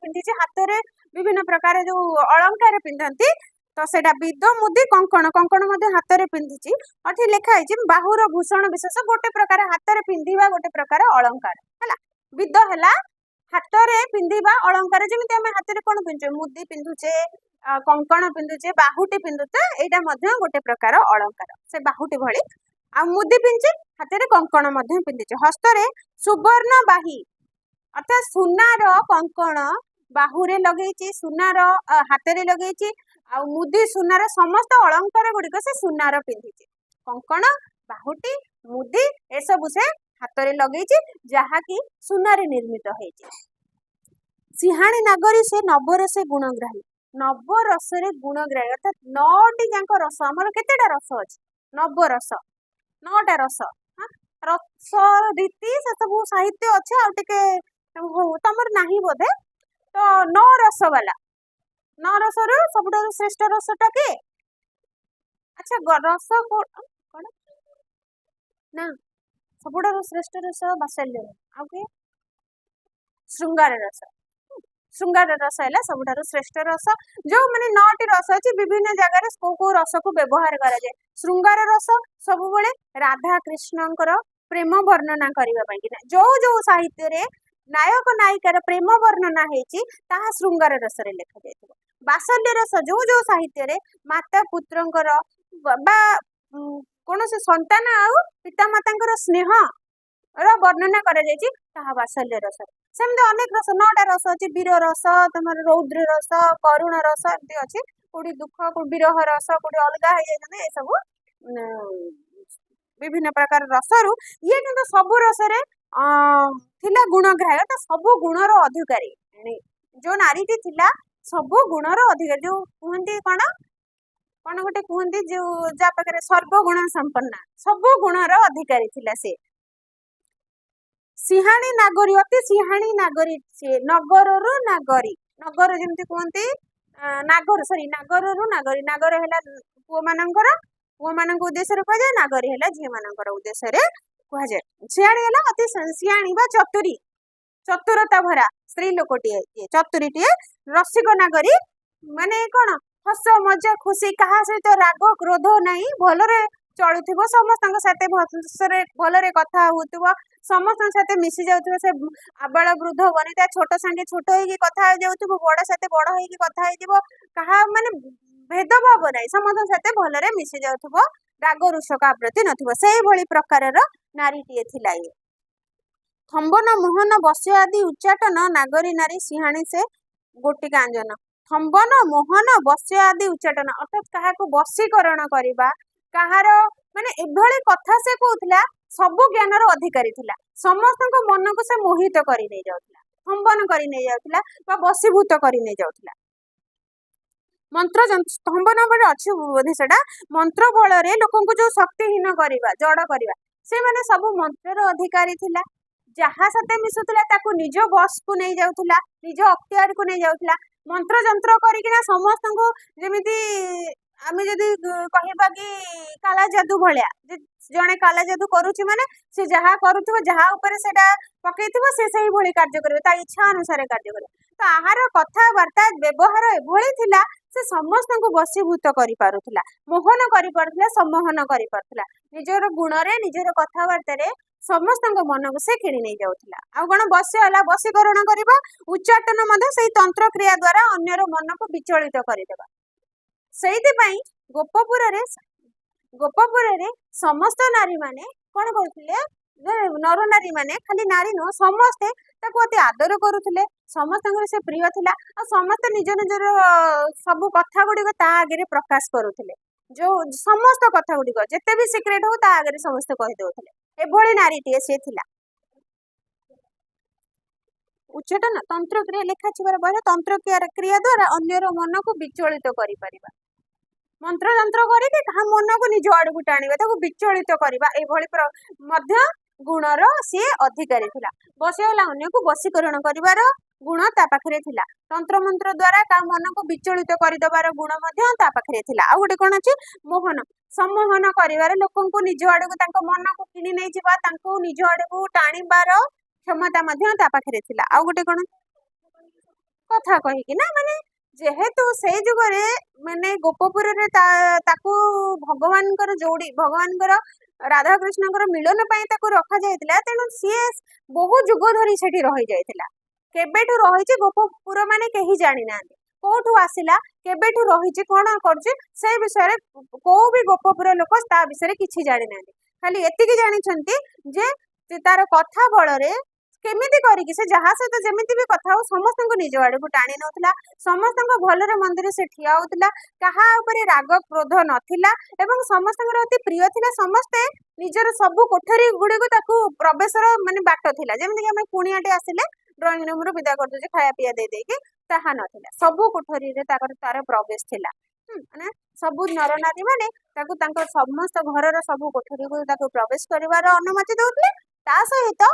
Speaker 1: ପିନ୍ଧିଛି, ହାତରେ ବିଭିନ୍ନ ପ୍ରକାର ଯୋଉ ଅଳଙ୍କାର ପିନ୍ଧନ୍ତି, ତ ସେଇଟା ବିଦ ମୁଦି କଙ୍କଣ, କଙ୍କଣ ମଧ୍ୟ ହାତରେ ପିନ୍ଧିଛି। ଏଠି ଲେଖା ହେଇଛି ବାହୁର ଭୂଷଣ ବିଶେଷ, ଗୋଟେ ପ୍ରକାର ହାତରେ ପିନ୍ଧିବା ଗୋଟେ ପ୍ରକାର ଅଳଙ୍କାର ହେଲା। ବିଦ ହେଲା ହାତରେ ପିନ୍ଧିବା ଅଳଙ୍କାର, ଯେମିତି ଆମେ ହାତରେ କଣ ପିନ୍ଧୁଛେ, ମୁଦି ପିନ୍ଧୁଛେ, କଙ୍କଣ ପିନ୍ଧୁଛେ, ବାହୁଟି ପିନ୍ଧୁଛେ, ଏଇଟା ମଧ୍ୟ ଗୋଟେ ପ୍ରକାର ଅଳଙ୍କାର, ସେ ବାହୁଟି ଭଳି। ଆଉ ମୁଦି ପିନ୍ଧିଛି, ହାତରେ କଙ୍କଣ ମଧ୍ୟ ପିନ୍ଧିଛି। ହସ୍ତରେ ସୁବର୍ଣ୍ଣ ବାହି, ଅର୍ଥାତ୍ ସୁନାର କଙ୍କଣ ବାହୁରେ ଲଗେଇଛି, ସୁନାର ହାତରେ ଲଗେଇଛି, ଆଉ ମୁଦି ସୁନାର, ସମସ୍ତ ଅଳଙ୍କାର ଗୁଡିକ ସେ ସୁନାର ପିନ୍ଧିଛି। କଙ୍କଣ, ବାହୁଟି, ମୁଦି ଏସବୁ ସେ ହାତରେ ଲଗେଇଛି, ଯାହାକି ସୁନାରେ ନିର୍ମିତ ହେଇଛି। ସିଂହାଣୀ ନାଗରୀ ସେ ନବରସେ ଗୁଣଗ୍ରାହୀ, ନବରସରେ ଗୁଣଗ୍ରାହୀ, ଅର୍ଥାତ୍ 9ଟି ଯାକ ରସ, ଆମର କେତେଟା ରସ ଅଛି? ନବରସ, 9ଟା ରସ, ରସ ରୀତି ସେସବୁ ସାହିତ୍ୟ ଅଛି, ଆଉ ଟିକେ ହଉ ତମର ନାହିଁ ବୋଧେ ତ ନଅ ରସ ବାଲା ନଅ ରସରୁ ସବୁଠାରୁ ଶ୍ରେଷ୍ଠ ରସଟା କିଏ? ଆଚ୍ଛା ରସ କଣ ନା ସବୁଠାରୁ ଶ୍ରେଷ୍ଠ ରସ ବାତ୍ସଲ୍ୟ ଆଉ କିଏ? ଶୃଙ୍ଗାର ରସ। ଶୃଙ୍ଗାର ରସ ହେଲା ସବୁଠାରୁ ଶ୍ରେଷ୍ଠ ରସ। ଯୋଉ ମାନେ 9ଟି ରସ ଅଛି ବିଭିନ୍ନ ଜାଗାରେ କୋଉ କୋଉ ରସକୁ ବ୍ୟବହାର କରାଯାଏ। ଶୃଙ୍ଗାର ରସ ସବୁବେଳେ ରାଧା କୃଷ୍ଣଙ୍କର ପ୍ରେମ ବର୍ଣ୍ଣନା କରିବା ପାଇଁ କିନା ଯୋଉ ଯୋଉ ସାହିତ୍ୟରେ ନାୟକ ନାୟିକାର ପ୍ରେମ ବର୍ଣ୍ଣନା ହେଇଛି ତାହା ଶୃଙ୍ଗାର ରସରେ ଲେଖାଯାଇଥିବ। ବାତ୍ସଲ୍ୟ ରସ ଯୋଉ ଯୋଉ ସାହିତ୍ୟରେ ମାତା ପୁତ୍ରଙ୍କର ବା କୌଣସି ସନ୍ତାନ ଆଉ ପିତାମାତାଙ୍କର ସ୍ନେହ ର ବର୍ଣ୍ଣନା କରାଯାଇଛି ତାହା ବାତ୍ସଲ୍ୟ ରସ। ସେମିତି ଅନେକ ରସ 9ଟା ରସ ଅଛି। ବୀର ରସ, ତମର ରୌଦ୍ର ରସ, କରୁଣ ରସ ଏମିତି ଅଛି। କୋଉଠି ଦୁଃଖ କୋଉଠି ବିରହ ରସ କୋଉଠି ଅଲଗା ହେଇଯାଇଛନ୍ତି ଏସବୁ ବିଭିନ୍ନ ପ୍ରକାର ରସରୁ ଇଏ କିନ୍ତୁ ସବୁ ରସରେ ଥିଲା ଗୁଣଗ୍ରାହ୍ୟ ତ ସବୁ ଗୁଣର ଅଧିକାରୀ। ଯୋଉ ନାରୀଟି ଥିଲା ସବୁ ଗୁଣର ଅଧିକାରୀ। ଯୋଉ କୁହନ୍ତି କଣ କଣ ଗୋଟେ କୁହନ୍ତି ଯୋଉ ଯାହା ପାଖରେ ସର୍ବଗୁଣ ସମ୍ପନ୍ନା ସବୁ ଗୁଣର ଅଧିକାରୀ ଥିଲା ସେ। ସିଂହାଣୀ ନାଗରୀ ଅତି ସିଂହାଣୀ ନାଗରୀ ସିଏ ନଗରରୁ ନାଗରୀ ନଗର ଯେମିତି କୁହନ୍ତି ନାଗରରୁ ନାଗରୀ ନାଗର ହେଲା ପୁଅମାନଙ୍କ ଉଦ୍ଦେଶ୍ୟରେ କୁହାଯାଏ ନାଗରୀ ହେଲା ଝିଅ ମାନଙ୍କର ଉଦ୍ଦେଶ୍ୟରେ କୁହାଯାଏ। ସିଂହାଣୀ ହେଲା ଅତି ସିଂହାଣୀ ବା ଚତୁରତା ଭରା ସ୍ତ୍ରୀ ଲୋକଟିଏ ଚତୁରୀଟିଏ। ରସିକ ନାଗରୀ ମାନେ କଣ ହସ ମଜା ଖୁସି କାହା ସହିତ ରାଗ କ୍ରୋଧ ନାହିଁ ଭଲରେ ଚଳୁଥିବ ସମସ୍ତଙ୍କ ସାଥେ ଭଲରେ କଥା ହଉଥିବ ସମସ୍ତଙ୍କ ସାଥେ ମିଶି ଯାଉଥିବ। ସେ ଆବାଳ ବୃଦ୍ଧ ବନିତା ଛୋଟ ସାଙ୍ଗେ ଛୋଟ ହେଇକି କଥା ହେଇଯାଉଥିବ ବଡ ସାଥେ ବଡ ହେଇକି କଥା ହେଇଯିବ କାହା ମାନେ ଭେଦଭାବ ନାହିଁ ସମସ୍ତଙ୍କ ସାଥେ ଭଲରେ ମିଶି ଯାଉଥିବ ରାଗ ରୁଷକ ଆବୃତ୍ତି ନଥିବ ସେଇଭଳି ପ୍ରକାରର ନାରୀଟିଏ ଥିଲା ଇଏ। ଥମ୍ବନ ମୋହନ ବସ୍ୟ ଆଦି ଉଚ୍ଚାଟନ ନାଗରୀ ନାରୀ ସିଂହାଣୀ ସେ ଗୋଟିକାଞ୍ଜନ। ଥମ୍ବନ ମୋହନ ବସ୍ୟ ଆଦି ଉଚ୍ଚାଟନ ଅର୍ଥାତ୍ କାହାକୁ ବଶୀକରଣ କରିବା କାହାର ମାନେ ଏଭଳି କଥା ସେ କହୁଥିଲା ସବୁ ଜ୍ଞାନର ଅଧିକାରୀ ଥିଲା ସମସ୍ତଙ୍କ ମନକୁ ସେ ମୋହିତ କରି ନେଇ ଯାଉଥିଲା ଥମ୍ବନ କରି ନେଇ ଯାଉଥିଲା ବା ବଶୀଭୂତ କରି ନେଇ ଯାଉଥିଲା। ମନ୍ତ୍ର ସ୍ତମ୍ଭନ ବଳେ ଅଛି ବୋଧେ ସେଟା ମନ୍ତ୍ର ବଳରେ ଲୋକଙ୍କୁ ଯୋଉ ଶକ୍ତିହୀନ କରିବା ଜଡ କରିବା ସେମାନେ ସବୁ ମନ୍ତ୍ରର ଅଧିକାରୀ ଥିଲା। ଯାହା ସତେ ମିଶୁଥିଲା ତାକୁ ନିଜ ବସକୁ ନେଇ ଯାଉଥିଲା ନିଜ ଅକ୍ତିଆରକୁ ନେଇ ଯାଉଥିଲା। ମନ୍ତ୍ର ଯନ୍ତ୍ର କରିକିନା ସମସ୍ତଙ୍କୁ ଯେମିତି ଆମେ ଯଦି କହିବା କି କାଲା ଯାଦୁ ଭଳିଆ ଜଣେ କାଲା ଯାଦୁ କରୁଛି ମାନେ ସେ ଯାହା କରୁଥିବ ଯାହା ଉପରେ ସେଟା ପକେଇଥିବ ସେ ସେଇଭଳି କାର୍ଯ୍ୟ କରିବ ତା ଇଚ୍ଛା ଅନୁସାରେ କାର୍ଯ୍ୟ କରିବ। ତ ଆହାର କଥାବାର୍ତ୍ତା ବ୍ୟବହାର ଏଭଳି ଥିଲା ସେ ସମସ୍ତଙ୍କୁ ବଶୀଭୂତ କରିପାରୁଥିଲା ମୋହନ କରିପାରୁଥିଲା ସମ୍ମୋହନ କରିପାରୁଥିଲା ନିଜର ଗୁଣରେ ନିଜର କଥାବାର୍ତ୍ତାରେ ସମସ୍ତଙ୍କ ମନକୁ ସେ କିଣି ନେଇ ଯାଉଥିଲା। ଆଉ କଣ ବଶ୍ୟ ହେଲା ବଶୀକରଣ କରିବା ଉଚ୍ଚାଟନ ମଧ୍ୟ ସେଇ ତନ୍ତ୍ର କ୍ରିୟା ଦ୍ଵାରା ଅନ୍ୟର ମନକୁ ବିଚଳିତ କରିଦେବା। ସେଇଥିପାଇଁ ଗୋପପୁରରେ ସମସ୍ତ ନାରୀ ମାନେ କଣ କରୁଥିଲେ ନର ନାରୀ ମାନେ ଖାଲି ନାରୀ ନୁହଁ ସମସ୍ତେ ତାକୁ ଅତି ଆଦର କରୁଥିଲେ ସମସ୍ତଙ୍କର ସେ ପ୍ରିୟ ଥିଲା ଆଉ ସମସ୍ତେ ନିଜ ନିଜର ସବୁ କଥା ଗୁଡିକ ତା ଆଗରେ ପ୍ରକାଶ କରୁଥିଲେ। ଯୋଉ ସମସ୍ତ କଥା ଗୁଡିକ ଯେତେ ବି ସିକ୍ରେଟ ହଉ ତା ଆଗରେ ସମସ୍ତେ କହିଦଉଥିଲେ ଏଭଳି ନାରୀଟିଏ ସେ ଥିଲା। ଉଚ୍ଚାଟନ ତନ୍ତ୍ର କ୍ରିୟା ଲେଖାଯିବାର ବଳେ ତନ୍ତ୍ର କ୍ରିୟା ଦ୍ଵାରା ଅନ୍ୟର ମନକୁ ବିଚଳିତ କରିପାରିବା ମନ୍ତ୍ର ଯନ୍ତ୍ର କରିକି କାହା ମନକୁ ନିଜ ଆଡକୁ ଟାଣିବା ତାକୁ ବିଚଳିତ କରିବା ଏଭଳି ମଧ୍ୟ ଗୁଣର ସିଏ ଅଧିକାରୀ ଥିଲା। ବସି ହେଲା ଅନ୍ୟକୁ ବଶୀକରଣ କରିବାର ଗୁଣ ତା ପାଖରେ ଥିଲା। ତନ୍ତ୍ର ମନ୍ତ୍ର ଦ୍ଵାରା କାହା ମନକୁ ବିଚଳିତ କରିଦବାର ଗୁଣ ମଧ୍ୟ ତା ପାଖରେ ଥିଲା। ଆଉ ଗୋଟେ କଣ ଅଛି ମୋହନ ସମ୍ମୋହନ କରିବାର ଲୋକଙ୍କୁ ନିଜ ଆଡକୁ ତାଙ୍କ ମନକୁ କିଣି ନେଇଯିବା ତାଙ୍କୁ ନିଜ ଆଡକୁ ଟାଣିବାର କ୍ଷମତା ମଧ୍ୟ ତା ପାଖରେ ଥିଲା। ଆଉ ଗୋଟେ କଣ କଥା କହିକି ନା ମାନେ ଯେହେତୁ ସେଇ ଯୁଗରେ ମାନେ ଗୋପପୁରରେ ତାକୁ ଭଗବାନଙ୍କର ଯୋଡି ଭଗବାନଙ୍କର ରାଧାକୃଷ୍ଣଙ୍କର ମିଳନ ପାଇଁ ତାକୁ ରଖାଯାଇଥିଲା ତେଣୁ ସିଏ ବହୁ ଯୁଗ ଧରି ସେଠି ରହିଯାଇଥିଲା। କେବେଠୁ ରହିଛି ଗୋପପୁର ମାନେ କେହି ଜାଣିନାହାନ୍ତି କୋଉଠୁ ଆସିଲା କେବେଠୁ ରହିଛି କଣ କରୁଛି ସେ ବିଷୟରେ କୋଉ ବି ଗୋପପୁର ଲୋକ ତା ବିଷୟରେ କିଛି ଜାଣିନାହାନ୍ତି। ଖାଲି ଏତିକି ଜାଣିଛନ୍ତି ଯେ ତାର କଥା ବଳରେ କେମିତି କରିକି ସେ ଯାହା ସହିତ ଯେମିତି ବି କଥା ହଉ ସମସ୍ତଙ୍କୁ ନିଜ ଆଡକୁ ଟାଣି ନଉଥିଲା ସମସ୍ତଙ୍କ ଭଲରେ ମନ୍ଦିରେ ସେ ଠିଆ ହଉଥିଲା କାହା ଉପରେ ରାଗ କ୍ରୋଧ ନଥିଲା ଏବଂ ସମସ୍ତଙ୍କର ଅତି ପ୍ରିୟ ଥିଲା। ସମସ୍ତେ ନିଜର ସବୁ କୋଠରୀ ଗୁଡିକୁ ତାକୁ ପ୍ରବେଶର ମାନେ ବାଟ ଥିଲା ଯେମିତିକି ଆମେ କୁଣିଆଟେ ଆସିଲେ ଡ୍ରଇଂ ରୁମ ରୁ ବିଦା କରିଦଉଛେ ଖାଇବା ପିଇବା ଦେଇକି ତାହା ନଥିଲା ସବୁ କୋଠରୀରେ ତାର ପ୍ରବେଶ ଥିଲା। ମାନେ ସବୁ ନରନାରୀ ମାନେ ତାକୁ ତାଙ୍କ ସମସ୍ତ ଘରର ସବୁ କୋଠରୀକୁ ତାକୁ ପ୍ରବେଶ କରିବାର ଅନୁମତି ଦଉଥିଲେ ତା ସହିତ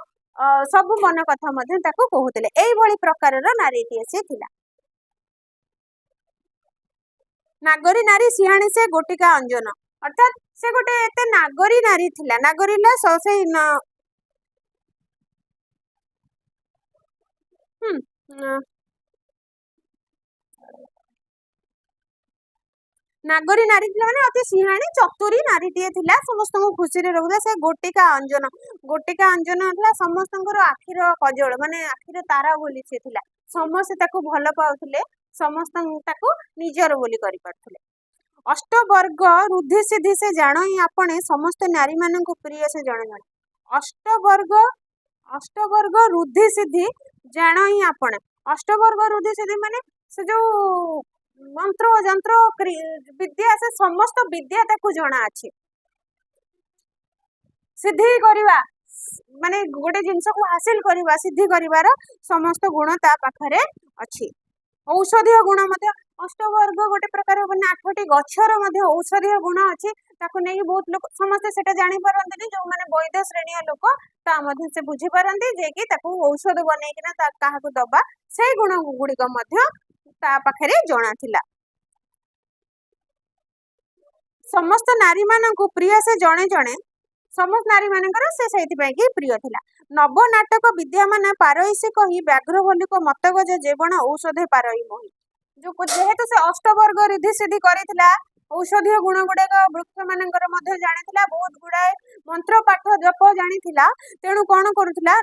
Speaker 1: ସବୁ ମନ କଥା ମଧ୍ୟ ତାକୁ କହୁଥିଲେ। ଏଇଭଳି ପ୍ରକାରର ନାରୀଟିଏ ସେ ଥିଲା। ନାଗରୀ ନାରୀ ସିଂହାଣୀ ସେ ଗୋଟିକା ଅଞ୍ଜନ, ଅର୍ଥାତ୍ ସେ ଗୋଟେ ଏତେ ନାଗରୀ ନାରୀ ଥିଲା। ନାଗରୀ ସେଇ ନାଗରୀ ନାରୀ ଥିଲା ମାନେ ଅତି ସିଂହାଣୀ ଚତୁରୀ ନାରୀଟିଏ ଥିଲା, ସମସ୍ତଙ୍କୁ ଖୁସିରେ ରହୁଥିଲା। ସେ ଗୋଟିକା ଅଞ୍ଜନ, ଗୋଟିକା ଅଞ୍ଜନ ଥିଲା ସମସ୍ତଙ୍କର ଆଖିର କଜଳ, ମାନେ ଆଖିର ତାରା ବୋଲି ସେ ଥିଲା। ସମସ୍ତେ ତାକୁ ଭଲ ପାଉଥିଲେ, ସମସ୍ତଙ୍କୁ ତାକୁ ନିଜର ବୋଲି କରିପାରୁଥିଲେ। ଅଷ୍ଟବର୍ଗ ରୁଦ୍ଧି ସିଦ୍ଧି ସେ ଜାଣଇ ଆପଣେ, ସମସ୍ତ ନାରୀ ମାନଙ୍କୁ ପ୍ରିୟ ସେ ଜଣେ ଜଣେ। ଅଷ୍ଟବର୍ଗ ରୁଦ୍ଧି ସିଦ୍ଧି ଜାଣଇ ଆପଣେ। ଅଷ୍ଟବର୍ଗ ରୁଦ୍ଧି ସିଦ୍ଧି ମାନେ ସେ ଯୋଉ ମନ୍ତ୍ର ଯନ୍ତ୍ର ବିଦ୍ୟା, ସେ ସମସ୍ତ ବିଦ୍ୟା ତାକୁ ଜଣା ଅଛି। ସିଦ୍ଧି କରିବା ମାନେ ଗୋଟେ ଜିନିଷକୁ ହାସିଲ କରିବା, ସିଦ୍ଧି କରିବାର ସମସ୍ତ ଗୁଣ ତା ପାଖରେ ଅଛି। ଔଷଧୀୟ ଗୁଣ ମଧ୍ୟ, ଅଷ୍ଟବର୍ଗ ଗୋଟେ ପ୍ରକାର ମାନେ 8ଟି ଗଛର ମଧ୍ୟ ଔଷଧୀୟ ଗୁଣ ଅଛି। ତାକୁ ନେଇକି ବହୁତ ଲୋକ ସମସ୍ତେ ସେଟା ଜାଣିପାରନ୍ତିନି, ଯୋଉମାନେ ବୈଦ ଶ୍ରେଣୀୟ ଲୋକ ତା ମଧ୍ୟ ସେ ବୁଝିପାରନ୍ତି ଯେ କି ତାକୁ ଔଷଧ ବନେଇକିନା କାହାକୁ ଦବା, ସେଇ ଗୁଣ ଗୁଡିକ ମଧ୍ୟ ତା ପାଖରେ ଜଣା ଥିଲା। ସମସ୍ତ ନାରୀ ମାନଙ୍କୁ ପ୍ରିୟ ସେ ଜଣେ ଜଣେ, ସମସ୍ତ ନାରୀ ମାନଙ୍କର ସେ ସେଇଥିପାଇଁ କି ପ୍ରିୟ ଥିଲା। ନବ ନାଟକ ବିଦ୍ୟାମାନ ପାରଇସି କହି, ବ୍ୟାଘ୍ର ଭଲ୍ଲୁକ ମତଗଜ ଜେବଣ ଔଷଧେ ପାରଇ ମୋହି। ଯେହେତୁ ସେ ଅଷ୍ଟବର୍ଗ ରିଦ୍ଧି ସିଦ୍ଧି କରିଥିଲା, ଔଷଧୀୟ ଗୁଣ ଗୁଡାକ ବୃକ୍ଷ ମାନଙ୍କର ମଧ୍ୟ ଜାଣିଥିଲା, ବହୁତ ଗୁଡାଏ ମନ୍ତ୍ର ପାଠ ଜପ ଜାଣିଥିଲା, ତେଣୁ କଣ କରୁଥିଲା,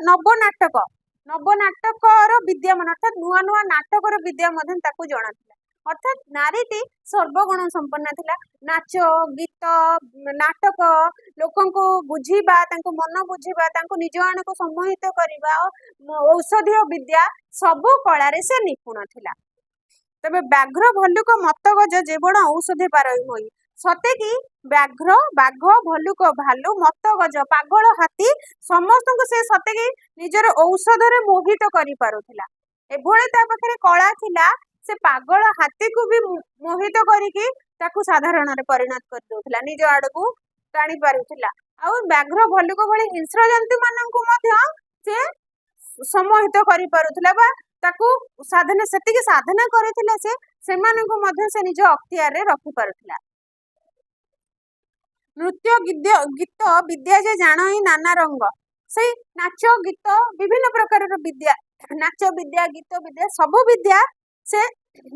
Speaker 1: ନବନାଟକର ବିଦ୍ୟାମାନ ଅର୍ଥାତ୍ ନୂଆ ନୂଆ ନାଟକର ବିଦ୍ୟା ମଧ୍ୟ ତାକୁ ଜଣାଥିଲା। ଅର୍ଥାତ୍ ନାରୀଟି ସର୍ବଗୁଣ ସମ୍ପନ୍ନ ଥିଲା। ନାଚ ଗୀତ ନାଟକ, ଲୋକଙ୍କୁ ବୁଝିବା, ତାଙ୍କୁ ମନ ବୁଝିବା, ତାଙ୍କୁ ନିଜ ଆଣକୁ ସମ୍ମୋହିତ କରିବା, ଔଷଧୀୟ ବିଦ୍ୟା ସବୁ କଳାରେ ସେ ନିପୁଣ ଥିଲା। ତେବେ ବ୍ୟାଘ୍ର ଭଲ୍ଲୁକ ମତଗଜ ଜେବଣ ଔଷଧେ ପାରଇ ମୋହି। ସତେ କି ବ୍ୟାଘ୍ର, ବାଘ, ଭଲ୍ଲୁକ, ଭାଲୁ, ମତଗଜ, ପାଗଳ ହାତୀ ସମସ୍ତଙ୍କୁ ସେ ସତେକି ନିଜର ଔଷଧରେ ମୋହିତ କରିପାରୁଥିଲା। ଏଭଳି ତା ପାଖରେ କଳା ଥିଲା, ସେ ପାଗଳ ହାତୀକୁ ବି ମୋହିତ କରିକି ତାକୁ ସାଧାରଣରେ ପରିଣତ କରିଦଉଥିଲା, ନିଜ ଆଡକୁ ଟାଣି ପାରୁଥିଲା। ଆଉ ବ୍ୟାଘ୍ର ଭଲ୍ଲୁକ ଭଳି ହିଂସ୍ର ଜନ୍ତୁ ମାନଙ୍କୁ ମଧ୍ୟ ସେ ସମ୍ମୋହିତ କରିପାରୁଥିଲା, ବା ତାକୁ ସେତିକି ସାଧନା କରିଥିଲା, ସେମାନଙ୍କୁ ମଧ୍ୟ ସେ ନିଜ ଅକ୍ତିଆରରେ ରଖିପାରୁଥିଲା। ନୃତ୍ୟ ଗୀତ ବିଦ୍ୟା ଯେ ଜାଣଇ ନାନା ରଙ୍ଗ, ସେଇ ନାଚ ଗୀତ ବିଭିନ୍ନ ପ୍ରକାରର ବିଦ୍ୟା, ନାଚ ବିଦ୍ୟା, ଗୀତ ବିଦ୍ୟା, ସବୁ ବିଦ୍ୟା ସେ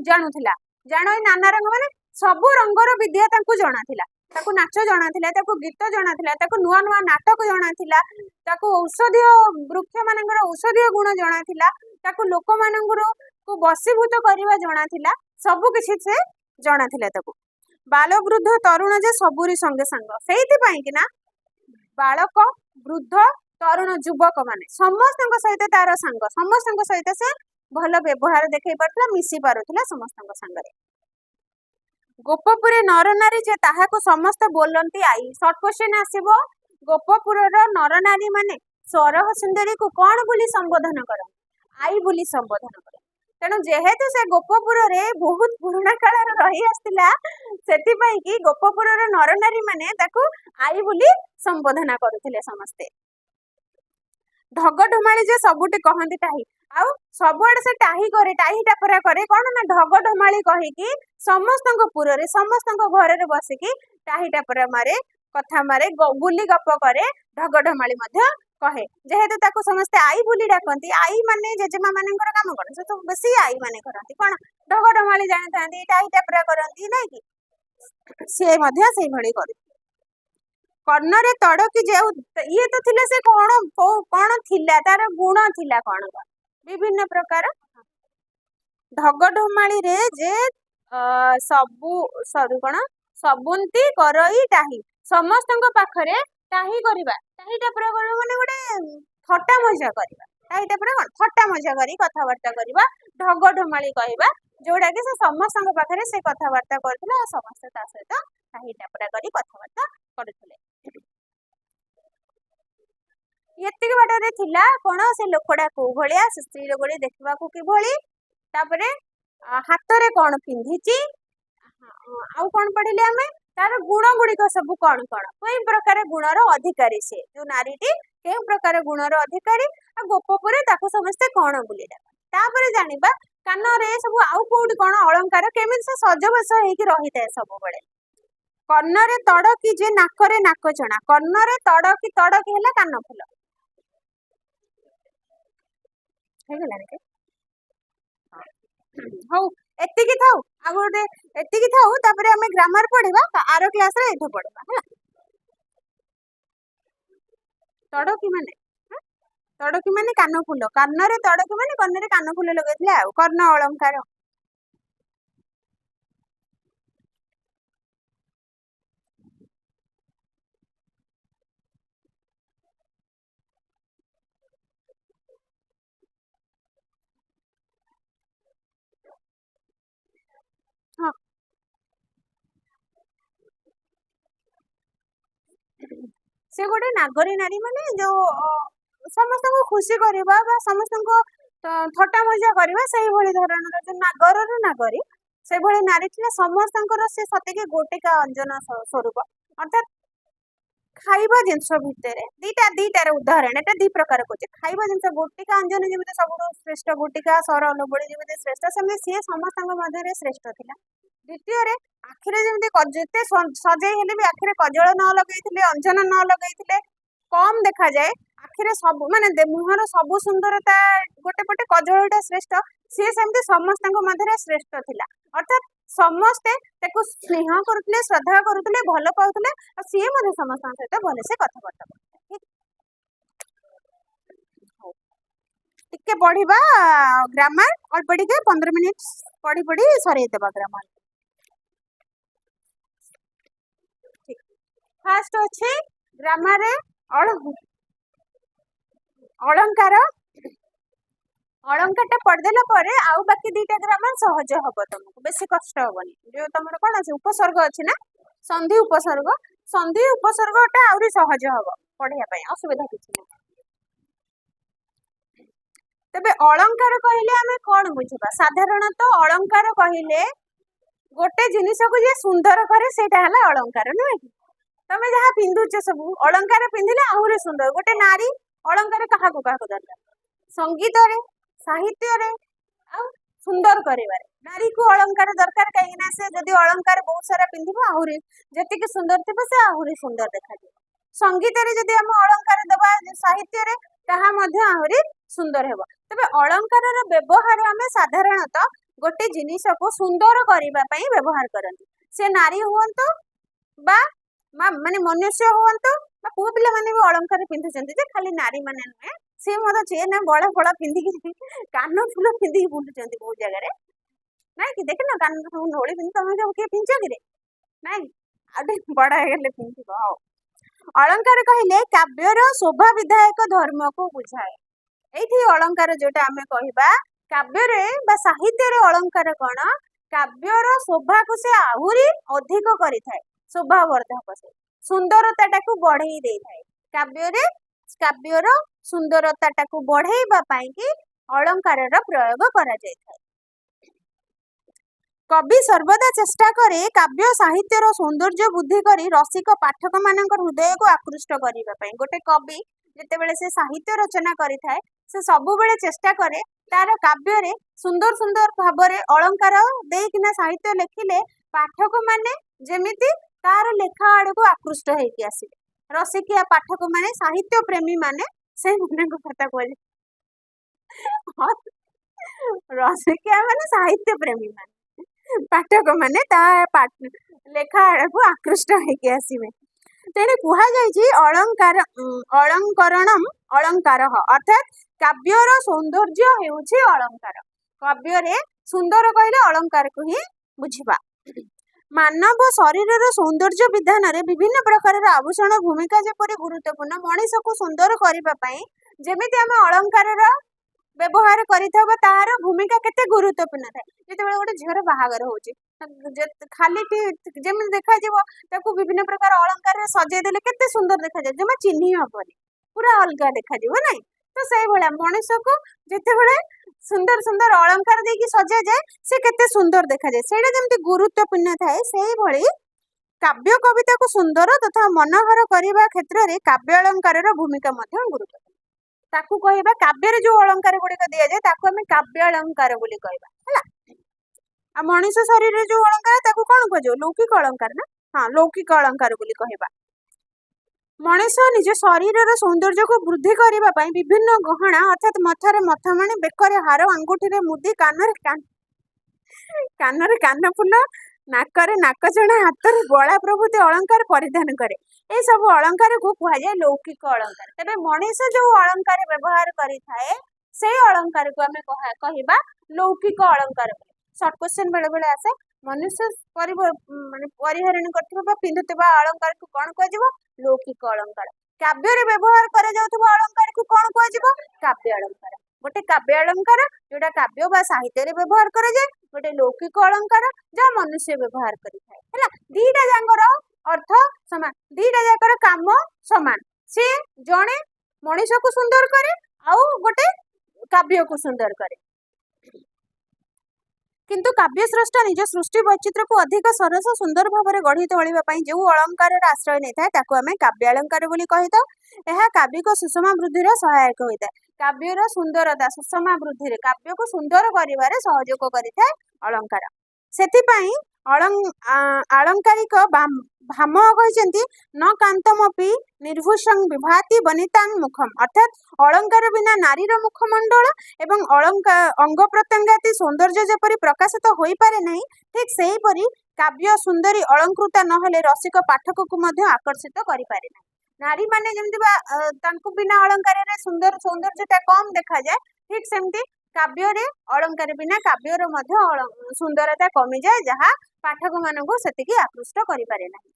Speaker 1: ଜାଣୁଥିଲା। ଜାଣଇ ନାନା ରଙ୍ଗ ମାନେ ସବୁ ରଙ୍ଗର ବିଦ୍ୟା ତାଙ୍କୁ ଜଣାଥିଲା। ତାକୁ ନାଚ ଜଣାଥିଲା, ତାକୁ ଗୀତ ଜଣାଥିଲା, ତାକୁ ନୂଆ ନୂଆ ନାଟକ ଜଣାଥିଲା, ତାକୁ ଔଷଧୀୟ ବୃକ୍ଷ ମାନଙ୍କର ଔଷଧୀୟ ଗୁଣ ଜଣାଥିଲା, ତାକୁ ଲୋକମାନଙ୍କର ବଶୀଭୂତ କରିବା ଜଣାଥିଲା, ସବୁ କିଛି ସେ ଜଣାଥିଲା ତାକୁ। ବାଳ ବୃଦ୍ଧ ତରୁଣ ଯେ ସବୁରି ସଙ୍ଗେ ସାଙ୍ଗ, ସେଇଥିପାଇଁ କି ନା ବାଳକ ବୃଦ୍ଧ ତରୁଣ ଯୁବକ ମାନେ ସମସ୍ତଙ୍କ ସହିତ ତାର ସାଙ୍ଗ, ସମସ୍ତଙ୍କ ସହିତ ସେ ଭଲ ବ୍ୟବହାର ଦେଖେଇ ପାରୁଥିଲା, ମିଶି ପାରୁଥିଲା ସମସ୍ତଙ୍କ ସାଙ୍ଗରେ। ଗୋପପୁରେ ନର ନାରୀ ଯେ ତାହାକୁ ସମସ୍ତେ ବୋଲନ୍ତି ଆଇ। ସର୍ଟ କ୍ୱେଶ୍ଚନ ଆସିବ, ଗୋପପୁରର ନର ନାରୀ ମାନେ ସରହ ସୁନ୍ଦରୀକୁ କଣ ବୋଲି ସମ୍ବୋଧନ କରନ୍ତି? ଆଇ ବୋଲି ସମ୍ବୋଧନ କରନ୍ତି। ତେଣୁ ଯେହେତୁ ସେ ଗୋପପୁରରେ ବହୁତ ପୁରୁଣା କାଳର ରହି ଆସିଥିଲା, ସେଥିପାଇଁ କି ଗୋପପୁରର ନର ନାରୀ ମାନେ ତାକୁ ଆଇ ବୋଲି ସମ୍ବୋଧନା କରୁଥିଲେ ସମସ୍ତେ। ଢଗ ଢମାଳି ଯେ ସବୁଠି କହନ୍ତି ଟାହି, ଆଉ ସବୁଆଡେ ସେ ଟାହି କରେ, ଟାହି ଟାପରା କରେ, କଣ ନା ଢଗ ଢମାଳି କହିକି ସମସ୍ତଙ୍କ ପୁରରେ ସମସ୍ତଙ୍କ ଘରରେ ବସିକି ଟାହି ଟାପରା ମାରେ, କଥା ମାରେ, ଗୁଲି ଗପ କରେ, ଢଗ ଢମାଳି ମଧ୍ୟ କହେ। ଯେହେତୁ ତାକୁ ସମସ୍ତେ ଆଇ ବୋଲି ଡାକନ୍ତି, ଆଇ ମାନେ ଜେଜେମା ମାନଙ୍କର କାମ କଣ, ସେ ତ ବେଶୀ ଆଇ ମାନେ କରନ୍ତି କଣ, ଢଗ ଢମାଳି ଜାଣିଥାନ୍ତି, ଟାହି ଟାପରା କରନ୍ତି, ନାଇଁ କି ସିଏ ମଧ୍ୟ ସେଇଭଳି କରେ। କର୍ଣ୍ଣରେ ତଡକି ଯେଉଁ ଇଏ ତ ଥିଲେ, ସେ କଣ ଥିଲା ତାର ଗୁଣ ଥିଲା କଣ, ବିଭିନ୍ନ ପ୍ରକାର। ଢଗ ଢମାଳିରେ ଯେ ସବୁନ୍ତି କରଇ ଟାହି, ସମସ୍ତଙ୍କ ପାଖରେ ଟାହି କରିବା, ଟାହି ଟାପରା କରିବା ମାନେ ଗୋଟେ ଥଟ୍ଟା ମଜା କରିବା, ଟାହି ଟାପରା କଣ ଥଟ୍ଟା ମଜା କରି କଥାବାର୍ତ୍ତା କରିବା, ଢଗ ଢମାଳି କହିବା, ଯୋଉଟା କି ସେ ସମସ୍ତଙ୍କ ପାଖରେ ସେ କଥାବାର୍ତ୍ତା କରୁଥିଲା, ଆଉ ସମସ୍ତେ ତା ସହିତ ଟାହି ଟାପରା କରି କଥାବାର୍ତ୍ତା କରୁଥିଲେ। ଏତିକି ବାଟରେ ଥିଲା କଣ, ସେ ଲୋକଟା କୋଉ ଭଳିଆ, ସେ ସ୍ତ୍ରୀ ଲୋକଟି ଦେଖିବାକୁ କିଭଳି, ତାପରେ ହାତରେ କଣ ପିନ୍ଧିଛି, ଆଉ କଣ ପଢିଲେ ଆମେ, ତାର ଗୁଣ ଗୁଡିକ ସବୁ କଣ କଣ, କୋଇ ପ୍ରକାର ଗୁଣର ଅଧିକାରୀ ସେ ଯୋଉ ନାରୀଟି କେଉଁ ପ୍ରକାର ଗୁଣର ଅଧିକାରୀ ଆଉ ଗୋପପୁରେ ତାକୁ ସମସ୍ତେ କଣ ବୋଲି ଡାକନ୍ତି। ତାପରେ ଜାଣିବା କାନରେ ସବୁ ଆଉ କୋଉଠି କଣ ଅଳଙ୍କାର କେମିତି ସେ ସଜବେଶ ହେଇକି ରହିଥାଏ ସବୁବେଳେ। କର୍ଣ୍ଣରେ ତଡକି ଯେ ନାକରେ ନାକଚଣା। କର୍ଣ୍ଣରେ ତଡକି ତଡକି ହେଲା କାନ ଫୁଲ। ହେଇଗଲାଣି କି? ହଉ ଏତିକି ଥାଉ। ଆଉ ଗୋଟେ ଏତିକି ଥାଉ, ତାପରେ ଆମେ ଗ୍ରାମାର ପଢିବା ଆର କ୍ଲାସରେ ଏଇଠୁ ପଢିବା ହେଲା। ତଡକି ମାନେ ତଡକି ମାନେ କାନ ଫୁଲ। କାନରେ ତଡକି ମାନେ କର୍ଣ୍ଣରେ କାନ ଫୁଲ ଲଗେଇଥିଲେ ଆଉ କର୍ଣ୍ଣ ଅଳଙ୍କାର। ହଁ ସେ ଗୋଟେ ନାଗରୀ ନାରୀ ମାନେ ଯୋଉ ସମସ୍ତଙ୍କୁ ଖୁସି କରିବା ବା ସମସ୍ତଙ୍କୁ ଥଟ୍ଟା ମଜା କରିବା ସେଇଭଳି ଧରଣର ଯୋଉ ନାଗରର ନାଗରୀ ସେଭଳି ନାରୀ ଥିଲେ। ସମସ୍ତଙ୍କର ସେ ସତେକି ଗୋଟିକା ଅଞ୍ଜନ ସ୍ୱରୂପ। ଅର୍ଥାତ୍ ଖାଇବା ଜିନିଷ ଭିତରେ ଦିଟାର ଉଦାହରଣ, ଏଟା ଦି ପ୍ରକାର କହୁଛି। ଖାଇବା ଜିନିଷ ଗୋଟିକା ଅଞ୍ଜନ ଯେମିତି ସବୁଠୁ ଶ୍ରେଷ୍ଠ, ଗୋଟିକା ସର ଲବଣୀ ଯେମିତି ଶ୍ରେଷ୍ଠ, ସେମିତି ସିଏ ସମସ୍ତଙ୍କ ମଧ୍ୟରେ ଶ୍ରେଷ୍ଠ ଥିଲା। ଦ୍ୱିତୀୟରେ ଆଖିରେ ଯେମିତି ଯେତେ ସଜେଇ ହେଲେ ବି ଆଖିରେ କଜଳ ନ ଲଗେଇଥିଲେ, ଅଞ୍ଜନ ନ ଲଗେଇଥିଲେ କମ ଦେଖାଯାଏ। ଆଖିରେ ସବୁ ମାନେ ମୁହଁର ସବୁ ସୁନ୍ଦରତା ଗୋଟେ ପଟେ, କଜଳଟା ଶ୍ରେଷ୍ଠ, ସିଏ ସେମିତି ସମସ୍ତଙ୍କ ମଧ୍ୟରେ ଶ୍ରେଷ୍ଠ ଥିଲା। ଅର୍ଥାତ୍ ସମସ୍ତେ ତାକୁ ସ୍ନେହ କରୁଥିଲେ, ଶ୍ରଦ୍ଧା କରୁଥିଲେ, ଭଲ ପାଉଥିଲେ, ଆଉ ସିଏ ମଧ୍ୟ ସମସ୍ତଙ୍କ ସହିତ ଭଲସେ କଥାବାର୍ତ୍ତା କରୁଥିଲେ। ଟିକେ ପଢିବା ଗ୍ରାମାର, ଅଳ୍ପ ଟିକେ 15 ମିନିଟ ପଢି ପଢି ସରେଇଦେବା ଗ୍ରାମାର। ଫାଷ୍ଟ ଅଛି ଗ୍ରାମାରରେ ଅଳଙ୍କାର। ଅଳଙ୍କାରଟା ପଢିଦେଲା ପରେ ଆଉ ବାକି ଦିଟା ଗ୍ରାମାର ସହଜ ହବ, ତମକୁ ବେଶୀ କଷ୍ଟ ହବନି। ଯୋଉ ତମର କଣ ଅଛି ଉପସର୍ଗ ଅଛି ନା, ସନ୍ଧି ଉପସର୍ଗ, ସନ୍ଧି ଉପସର୍ଗଟା ଆହୁରି ସହଜ ହବ ପଢିବା ପାଇଁ, ଅସୁବିଧା କିଛି ନାହିଁ। ତେବେ ଅଳଙ୍କାର କହିଲେ ଆମେ କଣ ବୁଝିବା? ସାଧାରଣତଃ ଅଳଙ୍କାର କହିଲେ ଗୋଟେ ଜିନିଷକୁ ଯିଏ ସୁନ୍ଦର କରେ ସେଇଟା ହେଲା ଅଳଙ୍କାର, ନୁହେଁ କି? ତମେ ଯାହା ପିନ୍ଧୁଛ ସବୁ ଅଳଙ୍କାର ପିନ୍ଧିଲେ ଆହୁରି ସୁନ୍ଦର। ଗୋଟେ ନାରୀ ଅଳଙ୍କାର କାହାକୁ କାହାକୁ ଦରକାର? ସଙ୍ଗୀତରେ, ସାହିତ୍ୟରେ, ଆଉ ସୁନ୍ଦର କରିବାରେ ନାରୀକୁ ଅଳଙ୍କାର ଦରକାର। କାହିଁକି ନା ସେ ଯଦି ଅଳଙ୍କାର ବହୁତ ସାରା ପିନ୍ଧିବ, ଆହୁରି ଯେତିକି ସୁନ୍ଦର ଥିବ ସେ ଆହୁରି ସୁନ୍ଦର ଦେଖାଯିବ। ସଙ୍ଗୀତରେ ଯଦି ଆମେ ଅଳଙ୍କାର ଦେବା, ସାହିତ୍ୟରେ, ତାହା ମଧ୍ୟ ଆହୁରି ସୁନ୍ଦର ହେବ। ତେବେ ଅଳଙ୍କାରର ବ୍ୟବହାର ଆମେ ସାଧାରଣତଃ ଗୋଟେ ଜିନିଷକୁ ସୁନ୍ଦର କରିବା ପାଇଁ ବ୍ୟବହାର କରନ୍ତି। ସେ ନାରୀ ହୁଅନ୍ତୁ ବା ମାନେ ମନୁଷ୍ୟ ହୁଅନ୍ତୁ, ବା ପୁଅ ପିଲାମାନେ ବି ଅଳଙ୍କାର ପିନ୍ଧୁଛନ୍ତି, ଯେ ଖାଲି ନାରୀ ମାନେ ନୁହେଁ। ସିଏ ମଧ୍ୟ ଚେନ ବଳ ଫଳ ପିନ୍ଧିକି, କାନ ଫୁଲ ପିନ୍ଧିକି ବୁଲୁଛନ୍ତି ବହୁତ ଜାଗାରେ, ନାଇଁ କି? ଦେଖିନ କାନ ସବୁ ନୋଳି ପିନ୍ଧି, ତମେ ସବୁ କିଏ ପିନ୍ଧିଛ କିରେ? ନାଇଁ, ଆଉ ଟିକେ ବଡ ହେଇଗଲେ ପିନ୍ଧିବ। ହଉ, ଅଳଙ୍କାର କହିଲେ କାବ୍ୟର ଶୋଭା ବିଧାୟକ ଧର୍ମକୁ ବୁଝାଏ। ଏଇଠି ଅଳଙ୍କାର ଯୋଉଟା ଆମେ କହିବା, କାବ୍ୟରେ ବା ସାହିତ୍ୟରେ ଅଳଙ୍କାର କଣ? କାବ୍ୟର ଶୋଭାକୁ ସେ ଆହୁରି ଅଧିକ କରିଥାଏ, ଶୋଭା ବର୍ଦ୍ଧକ, ସେ ସୁନ୍ଦରତାଟାକୁ ବଢେଇ ଦେଇଥାଏ। କାବ୍ୟର ସୁନ୍ଦରତାଟାକୁ ବଢେଇବା ପାଇଁ କି ଅଳଙ୍କାରର ପ୍ରୟୋଗ କରାଯାଇଥାଏ। କବି ସର୍ବଦା ଚେଷ୍ଟା କରେ କାବ୍ୟ ସାହିତ୍ୟର ସୌନ୍ଦର୍ଯ୍ୟ ବୃଦ୍ଧି କରି ରସିକ ପାଠକ ମାନଙ୍କର ହୃଦୟକୁ ଆକୃଷ୍ଟ କରିବା ପାଇଁ। ଗୋଟେ କବି ଯେତେବେଳେ ସେ ସାହିତ୍ୟ ରଚନା କରିଥାଏ, ସେ ସବୁବେଳେ ଚେଷ୍ଟା କରେ ତାର କାବ୍ୟରେ ସୁନ୍ଦର ସୁନ୍ଦର ଭାବରେ ଅଳଙ୍କାର ଦେଇକିନା ସାହିତ୍ୟ ଲେଖିଲେ ପାଠକ ମାନେ ଯେମିତି ତାର ଲେଖା ଆଡକୁ ଆକୃଷ୍ଟ ହେଇକି ଆସିବେ। ରସିକିଆ ପାଠକ ମାନେ, ସାହିତ୍ୟ ପ୍ରେମୀ ମାନେ, ସେଇମାନଙ୍କ କଥା କହିଲେ ରସିକିଆ ମାନେ ସାହିତ୍ୟ ପ୍ରେମୀ ମାନେ, ପାଠକ ମାନେ ତା ଲେଖା ଆଡକୁ ଆକୃଷ୍ଟ ହେଇକି ଆସିବେ। ତେଣୁ କୁହାଯାଇଛି ଅଳଙ୍କରଣମ୍ ଅଳଙ୍କାର, ଅର୍ଥାତ୍ କାବ୍ୟର ସୌନ୍ଦର୍ଯ୍ୟ ହେଉଛି ଅଳଙ୍କାର। କାବ୍ୟରେ ସୁନ୍ଦର କହିଲେ ଅଳଙ୍କାରକୁ ହିଁ ବୁଝିବା। ମାନବ ଶରୀରର ସୌନ୍ଦର୍ଯ୍ୟ ବିଧାନରେ ବିଭିନ୍ନ ପ୍ରକାରର ଆଭୂଷଣ ଭୂମିକା ଯେପରି ଗୁରୁତ୍ୱପୂର୍ଣ୍ଣ, ମଣିଷକୁ ସୁନ୍ଦର କରିବା ପାଇଁ ଯେମିତି ଆମେ ଅଳଙ୍କାରର ବ୍ୟବହାର କରିଥାଉ ବା ତାର ଭୂମିକା କେତେ ଗୁରୁତ୍ୱପୂର୍ଣ୍ଣ ଥାଏ। ଯେତେବେଳେ ଗୋଟେ ଝିଅର ବାହାଘର ହଉଛି, ଖାଲି ଯେମିତି ଦେଖାଯିବ, ତାକୁ ବିଭିନ୍ନ ପ୍ରକାର ଅଳଙ୍କାରରେ ସଜେଇ ଦେଲେ କେତେ ସୁନ୍ଦର ଦେଖାଯାଏ, ଜମା ଚିହ୍ନି ହବନି, ପୁରା ଅଲଗା ଦେଖାଯିବ, ନାଇଁ? ତ ସେଇଭଳିଆ ମଣିଷକୁ ଯେତେବେଳେ ସୁନ୍ଦର ସୁନ୍ଦର ଅଳଙ୍କାର ଦେଇକି ସଜାଯାଏ, ସେ କେତେ ସୁନ୍ଦର ଦେଖାଯାଏ। ସେଇଟା ଯେମିତି ଗୁରୁତ୍ୱପୂର୍ଣ୍ଣ ଥାଏ, ସେଇଭଳି काव्य कविता को सुंदर तथा मनोहर करने क्षेत्र में काव्य अलंकार भूमिका गुरुत्व ताकू कहबा काव्य जो अलंकार गुड़िक दि जाए ताकू आम काव्य अलंकार बोली कहबा है। आ मनीष शरीर रे जो अलंकार ताकू कौन कह लौकिक अलंकार ना हाँ लौकिक अलंकार बोली कहबा। मनीष निज शरीर सौंदर्य को वृद्धि करने विभिन्न गहना अर्थात मथारे मथमणी बेकर हार अंगूठी रे मुदी कानरे कानफुल नाकरे नाकचଣା हाथरे बड़ा प्रभृति अलंकार परिधान करे। ये सब अलंकार को कहुए लौकिक अलंकार। तेरे मनीष जो अलंकार व्यवहार करें से अलंकार को आम कहवा लौकिक अलंकार। सर्ट क्वेश्चन बेले बेले आसे मनुष्य माने परिहरण करथिबा पिंधुथिबा अलंकार को कौन कह लौकिक अलंकार। काव्य रे व्यवहार करे जाउथिबा अलंकार को कौन कह काव्य अलंकार। गोटे काव्य अलंकार जोटा काव्य बा साहित्य रे व्यवहार करे जाए गोटे लौकिक अलंकार जहाँ मनुष्य व्यवहार करिथाय। दीटा जांगर अर्थ समान दीटा जाकर काम समान से जड़े मनीष को सुंदर करे आउ गोटे काव्य को सुंदर करे किंतु काव्य स्रष्टा निज सृष्टि वैचित्र को अधिक सरस सुंदर भाव में गढ़ी तोलिबा जो अलंकार आश्रय नहीं था आम काव्य अलंकार बोली कही था। यह काव्य को सुषमा वृद्धि सहायक होता है। काव्यर सुंदरता सुषमा वृद्धि काव्य को सुंदर कर सहयोग करें अलंकार। सेथिपाई आलंकारिक भाम कहते न कांतमपि निर्भूषं विभाति वनितांग मुखम अर्थात अलंकार बिना नारीर मुखमंडल एवं अंग प्रत्यंगाति सौंदर्य जपरी प्रकाशित हो पारे नहीं ठीक से परी काव्य सुंदरी अलंकृता नहले रसिक पाठक को मध्य आकर्षित करि पारे नहीं। नारी माने जमती बिना अलंकार सुंदर सौंदर्यता कम देखा जाए ठीक सेमती काव्य रे अलंकार बिना काव्यर मध्य सुंदरता कमी जाए जहाँ पाठक मानक सेतिकी आकृष्ट करि पारे नहीं।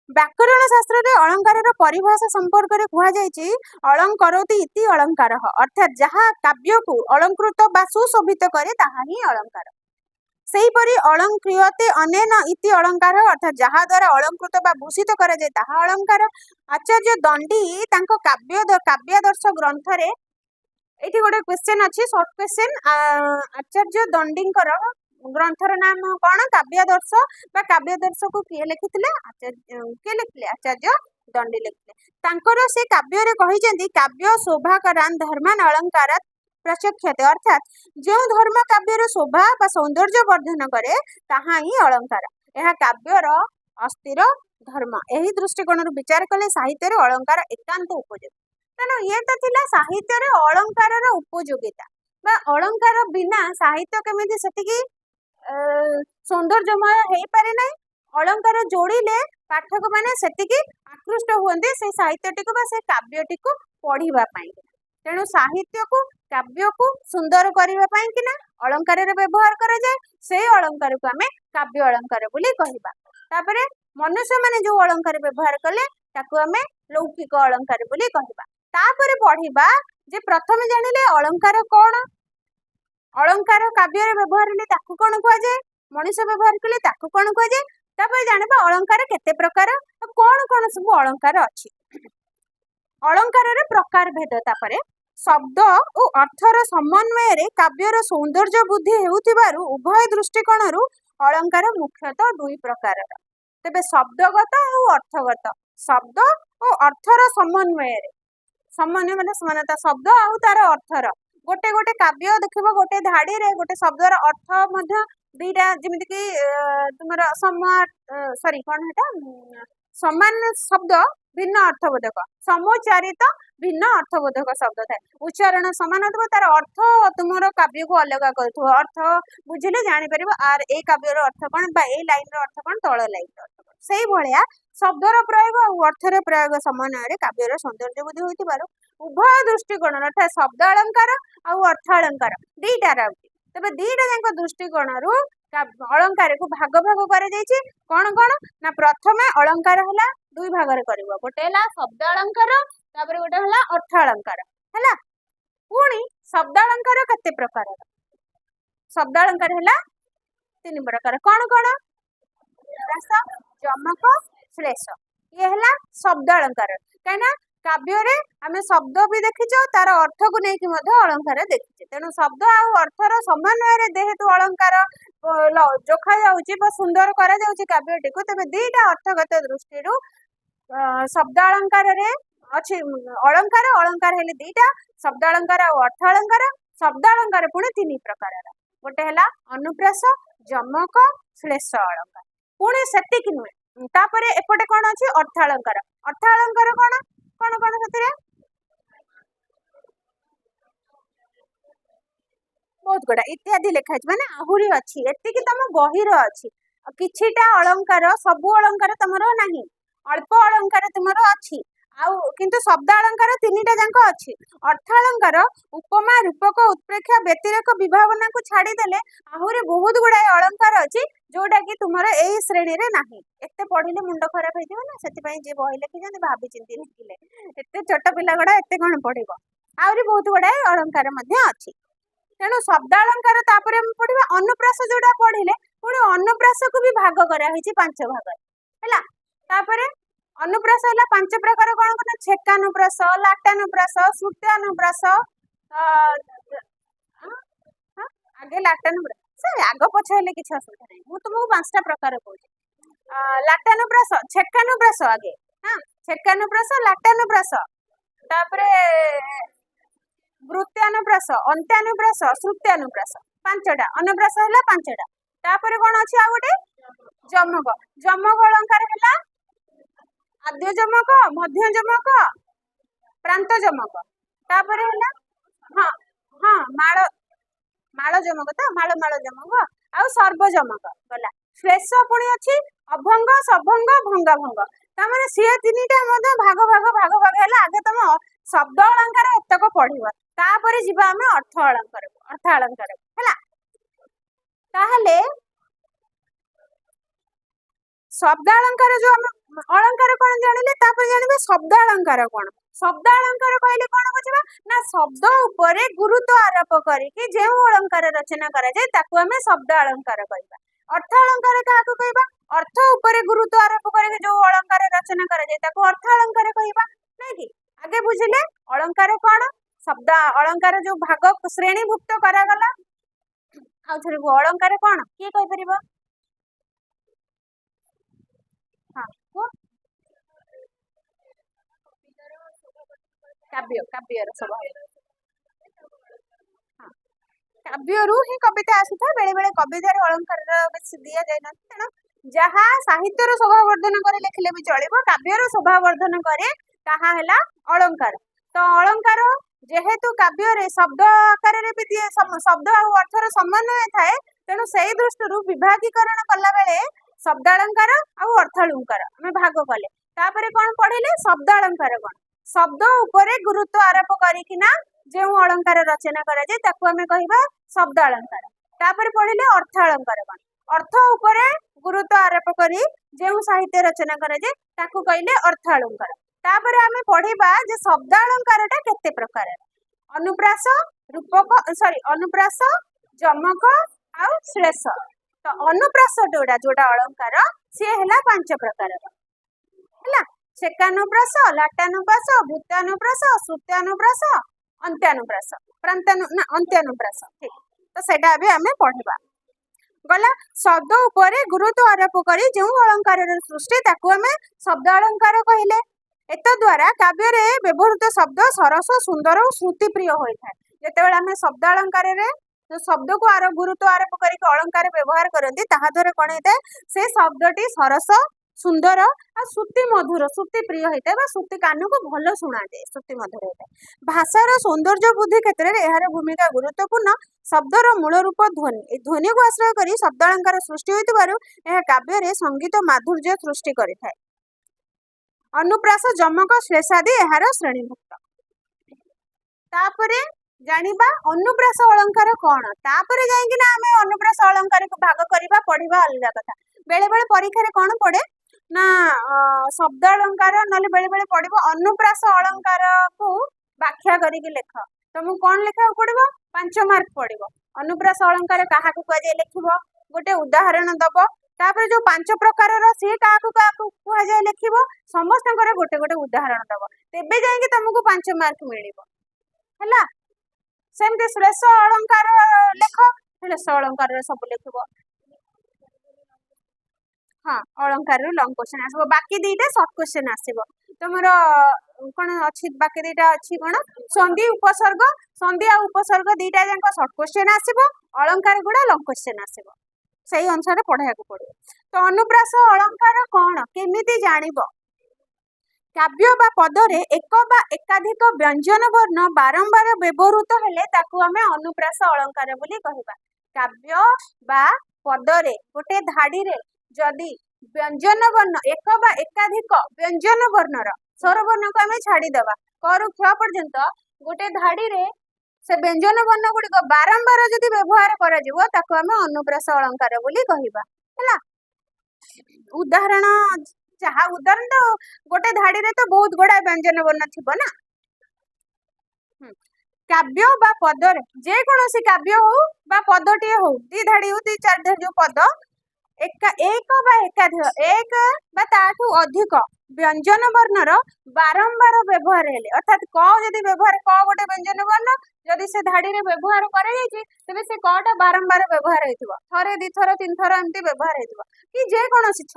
Speaker 1: व्याकरण शास्त्र रे अलंकार परिभाषा संपर्क में कहुई अलंकरोति इति अलंकार अर्थात जहाँ काव्य को अलंकृत बा सुशोभित करे ताहा ही अलंकार। सेहीपरि अलंक्रियते अनेन इति अलंकार अर्थात जहाँ द्वारा अलंकृत बा भूषित करे जाए ताहा अलंकार। आचार्य दंडी तांको काव्यादर्श ग्रंथ रे एठी गोटे क्वेश्चन अच्छी सर्ट क्वेश्चन आचार्य दंडींकर ग्रंथर नाम कौन काव्यादर्श बा काव्यादर्श को किए लिखिथिले आचार्य दंडी लिखिथिले। से काव्य रे कहिसेंती काव्य शोभाकरान धर्मान अलंकारात प्रचक्षते अर्थात जो धर्म काव्यर शोभा बा सौंदर्य वर्धन करे ताहा ही अलंकार। यह काव्यर अस्थिर धर्म यही दृष्टिकोण विचार कले साहित्य रे अलंकार एकांत उपयोगी। तेणु ये तो थिला साहित्य रे अलंकार उपयोगिता बा अलंकार बिना साहित्य केमिति सेतिकी सौंदर्यमय हो पारे ना। अलंकार जोड़िले पाठक माने सेतिकी आकृष्ट हुए से साहित्यटी को से काव्यटी को पढ़िबा पाई। तेणु साहित्य को काव्य को सुंदर करने कि अलंकार व्यवहार करा जाए से अलंकार को आमे काव्य अलंकार बोली कहबा। तापरे मनुष्य माने जो अलंकार व्यवहार कले ताकू आमे लौकिक अलंकार बोली कहबा। तापरे पढ़िबा जे प्रथम जानिले अलंकार कौन अलंकार काव्य व्यवहार ले ताकू कौन कह जाए मनुष्य व्यवहार कले ताकू कौन कह जाए तापर जानिबा अलंकार केते प्रकार कौन कौन सब अलंकार अछि। अलंकार रे प्रकार भेद तापरे शब्द और अर्थर समन्वय रे काव्यर सौंदर्य बुद्धि हेउथिबारु उभय दृष्टिकोण अलंकार मुख्यतः दुई प्रकार। तेबे शब्दगत और अर्थगत शब्द और अर्थर समन्वय माने समानता शब्द और तार अर्थर गोटे गोटे काव्य देखिबो गोटे धाड़ी रे गोटे शब्दर अर्थ मध्य दुईटा जेमिति कि तुमर सॉरी कौन हेटा समान शब्द भिन्न अर्थबोधक समुच्चारित भिन्न अर्थबोधक शब्द थाए उच्चारण समान हो तार अर्थ तुमर काव्य को अलग कर अर्थ बुझिले जानि परिबो आर ए काव्यर अर्थ कौन बा ए लाइन रो अर्थ कौन तळ लाइन रो अर्थ कौन सेही भलिया शब्दर प्रयोग और अर्थर प्रयोग समन्वय काव्यर सौंदर्य बुद्धि होइतिबारु उभय दृष्टिकोण अर्थात शब्द अलंकार और अर्थ अलंकार दीटा रहुछि। तबे दीटा जाक दृष्टिकोण अलंकार को भाग भाग कर कौन कौन ना प्रथम अलंकार है दुई भाग में कर गोटे है शब्द अलंकार तापर गोटे है अर्थ अलंकार है। पुणी शब्द अलंकार केते प्रकार शब्द अलंकार है तीन प्रकार कौन कौन रस जमक श्लेष ये है शब्द अलंकार कहीं काव्य रे आमे शब्द भी देखिछो तार अर्थ को लेकिन अलंकार देखिछे। तेणु शब्द और अर्थर समन्वय जेहेतु अलंकार जोखा जाउची बा सुंदर करा जाउची काव्यटी को तबे दीटा अर्थगत दृष्टि रु शब्द अलंकार रे अछि अलंकार अलंकार हेले दीटा शब्द अलंकार और अर्थ अलंकार शब्द अलंकार पुणी तीन प्रकार गोटे हला अनुप्रास जमक श्लेष अलंकार पुणी सेतिक नुहे तापरे एपटे कोन अछि अर्थ अलंकार कोन कोन कोन सतिरे बहुत गुड़ा इत्यादि लिखा माने आहुरी अच्छी एतिकी तुम बहिर अच्छी किछिटा अलंकार सबु अलंकार तुमरो नाही अल्प अलंकार तुमरो अच्छी आउ किंतु शब्द अलंकार तीनटा जांक अच्छी अर्थ अलंकार उपमा रूपक उत्प्रेक्षा व्यतिरेक विभावना को छाड़ी देले आहुरी बहुत गुड़ा अलंकार अच्छी जोटा कि तुमरो एई श्रेणी रे नाही एते पढिले मुंड खराब हे ना सेति पई जे बहि लिखि जंती भाबी चिंती लिखिले एते छोट पिला गुड़ा एते कोन पढिबो आहुरी बहुत गुड़ा अलंकार मध्ये अच्छी तेणु शब्द अलंकार तापर हम पढ़िबा अनुप्रास जोडा पढ़िले पुणी अनुप्रास को भी भाग करा हिची पांच भाग हैला तापर अनुप्रास हैला पांच प्रकार कोन कोन छेकानुप्रास लाटानुप्रास श्रुत्यानुप्रास आगे लाटानुप्रास से आग पछ हेले किछ असुविधा नै मु तुमको पांचटा प्रकार कहूची लाटानुप्रास छेकानुप्रास आगे हां छेकानुप्रास लाटानुप्रास तापर वृत्त्यानुप्रास अंत्यानुप्रास श्रुत्यानुप्रास पांचटा अनुप्रास हैला पांचटा तापर कोन अछि आ गोटे जमक जमक अलंकार हैला आद्य जमक मध्य जमक प्रांत जमक तापर हैला हां हां माळ माळ जमक त माळ माळ जमक आ सर्व जमक गला श्लेष पुणी अछि अभंग सभंग भंगा भंग ता माने से तीनटा मध्ये भाग भाग भाग भाग हैला आगे तुम शब्द अलंकार एतक पढिबा तापर जीवा हमें अर्थ अलंकार हैला ताहले शब्द अलंकार जो हम अलंकार कोन जानिले तापर जानिबे शब्द अलंकार कहले कोन बुझबा ना शब्द ऊपर गुरुत्व आरोप करिके जे अलंकार रचना करा जाय ताकू हमें शब्द अलंकार कहबा अर्थ अलंकार काको कहबा अर्थ ऊपर गुरुत्व आरोप करिके जो अलंकार रचना करा जाय ताकू अर्थ अलंकार कहबा नै कि आगे बुझिले अलंकार कोन शब्द अलंकार जो भाग श्रेणीभुक्त करा गला आ थरे अलंकार कोन के कहि परिबो हां को काव्य काव्यर स्वभाव हां काव्य रु ही कविता आसी था बेले बेले कविता रे अलंकार बेसी दिया जाय न तेना जहा साहित्य रो शोभा वर्धन करे लिखले भी चलिबो काव्य रो शोभा वर्धन करे ताहा हैला अलंकार तो अलंकार जेहेतु काव्य रे शब्द आकार रे भी शब्द आ अर्थ रो समन्वय थाए तेनु सेही दृष्टि रु विभागीकरण कला बेले शब्द अलंकार आ अर्थ अलंकार हम भाग कले तापरे कोन पढिले शब्द अलंकार कोन शब्द ऊपर गुरुत्व आरोप करिकिना जे अलंकार रचना करा जाय ताकू हमें कहबा शब्द अलंकार तापर पढिले अर्थ अलंकार कोन अर्थ ऊपर गुरुत्व आरोप करी जे साहित्य रचना करा जाय ताकू कहले अर्थ अलंकार तापर हमें पढिबा जे शब्द अलंकारटा केते प्रकार अनुप्रास रूपक सॉरी अनुप्रास जमक आ श्लेष तो अनुप्रास जोड़ा अलंकार से हैला पांच प्रकार हैला छेकानुप्रास लाटानुप्रास भूतानुप्रास श्रुत्यानुप्रास अंत्यानुप्रास अंत्यानुप्रास ठीक तो सेटा अभी हमें पढिबा गला शब्द ऊपर गुरुत्व आरोप करी जो अलंकार सृष्टि ताकू हमें शब्द अलंकार कहले एत द्वारा काव्य रे व्यवहृत शब्द सरस सुंदर और श्रुति प्रिय होता है जेतेबेले हमें शब्द अलंकार रे जो शब्द को गुरुत्व आरोप करके अलंकार व्यवहार करती ताहा द्वारा कौन होता है से शब्दटी सरस सुंदर और श्रुति मधुर श्रुति प्रिय होता है श्रुति कान को भल शुणा जाए श्रुति मधुर होता है भाषार सौंदर्य बुद्धि क्षेत्र में यार भूमिका गुरुत्वपूर्ण शब्दर मूल रूप ध्वनि ध्वनि को आश्रय कर शब्द अलंकार सृष्टि होता काव्य रे संगीत माधुर्य सृष्टि करें अनुप्रास जमक श्लेषादि यार श्रेणीभुक्त तापरे जानिबा अनुप्रास अलंकार कौन तापरे जाइकि ना हमें अनुप्रास अलंकार को भाग करबा पढ़िबा अलग कथा बेले बेले परीक्षा रे कौन पड़े ना शब्द अलंकार नले बेले बेले पड़िबो अनुप्रास अलंकार को व्याख्या करिके लेख तुमको कौन लेखा पड़िबो 5 मार्क पड़िबो अनुप्रास अलंकार काहा को कह जाय लिखिबो गोटे उदाहरण दबो तापर जो 5 प्रकार रो से काहा को कह जाय लिखिबो समस्त गोटे गोटे उदाहरण दबो तेबे जाइकि तुमको 5 मार्क मिलिबो हला सेमते श्लेष अलंकार लेख श्लेष अलंकार सब लिखिबो हाँ अलंकार रु लॉन्ग क्वेश्चन आसबो बाकी दीटा शॉर्ट क्वेश्चन आसीबो तमरो कोन अछि बाकी दीटा अछि कोन संधि आ उपसर्ग दीटा जांको शॉर्ट क्वेश्चन आसीबो अलंकार गुडा लॉन्ग क्वेश्चन आसीबो सही अनुसार पढ़ाया को पड़ो तो अनुप्रास अलंकार कोन केमिति जानिबो काव्य बा पदरे एक बा एकाधिक व्यंजन वर्ण बारंबार व्यवहृत हेले ताकू हमें अनुप्रास अलंकार बोली कहिबा काव्य बा पदरे गोटे धाड़ी रे जदि व्यंजन वर्ण एक बा एकाधिक व्यंजन वर्णर स्वर वर्ण को हमें छाड़ी देबा करु क्ष पर्यंत गोटे धाड़ी रे से व्यंजन वर्ण गुड़िक बारंबार जदि व्यवहार करा जिवो ताकू हमें अनुप्रास अलंकार बोली कहिबा हैला उदाहरण जहा उदाहरण तो गोटे धाड़ी रे तो बहुत गुड़ा व्यंजन वर्ण थिबो ना काव्य बा पदर जे कोनोसी काव्य हो बा पदटी हो दी धाड़ी हो दी चार धाड़ी जो पद एक बा एकाधिक एक बा ताठू अधिक व्यंजन वर्णर बारंबार व्यवहार हेले अर्थात क यदि व्यवहार क गोटे व्यंजन वर्ण यदि से धाड़ी रे व्यवहार करे जायछि तबे से कटा बारंबार व्यवहार हेतिबो थरे दी थर तीन थर एम्ति व्यवहार हेतिबो कि जे कोनोसी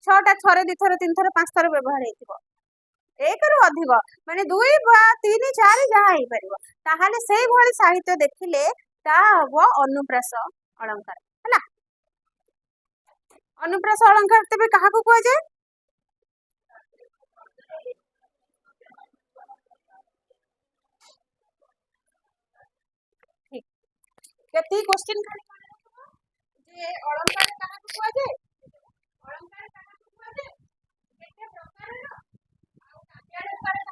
Speaker 1: 6 थरे दी थर तीन थर पांच थर व्यवहार हेतिबो एक रु अधिक माने 2 बा 3 4 जहा हे परिबो ताहाले सेही भली साहित्य देखिले ता हबो अनुप्रास अलंकार हला अनुप्रास अलंकार तबे काहा को कहै जाय ठीक केती क्वेश्चन खाली जे अलंकार काहा को कहै जाय अलंकार काहा को कहै जाय केते प्रकार रो आ काव्य अलंकार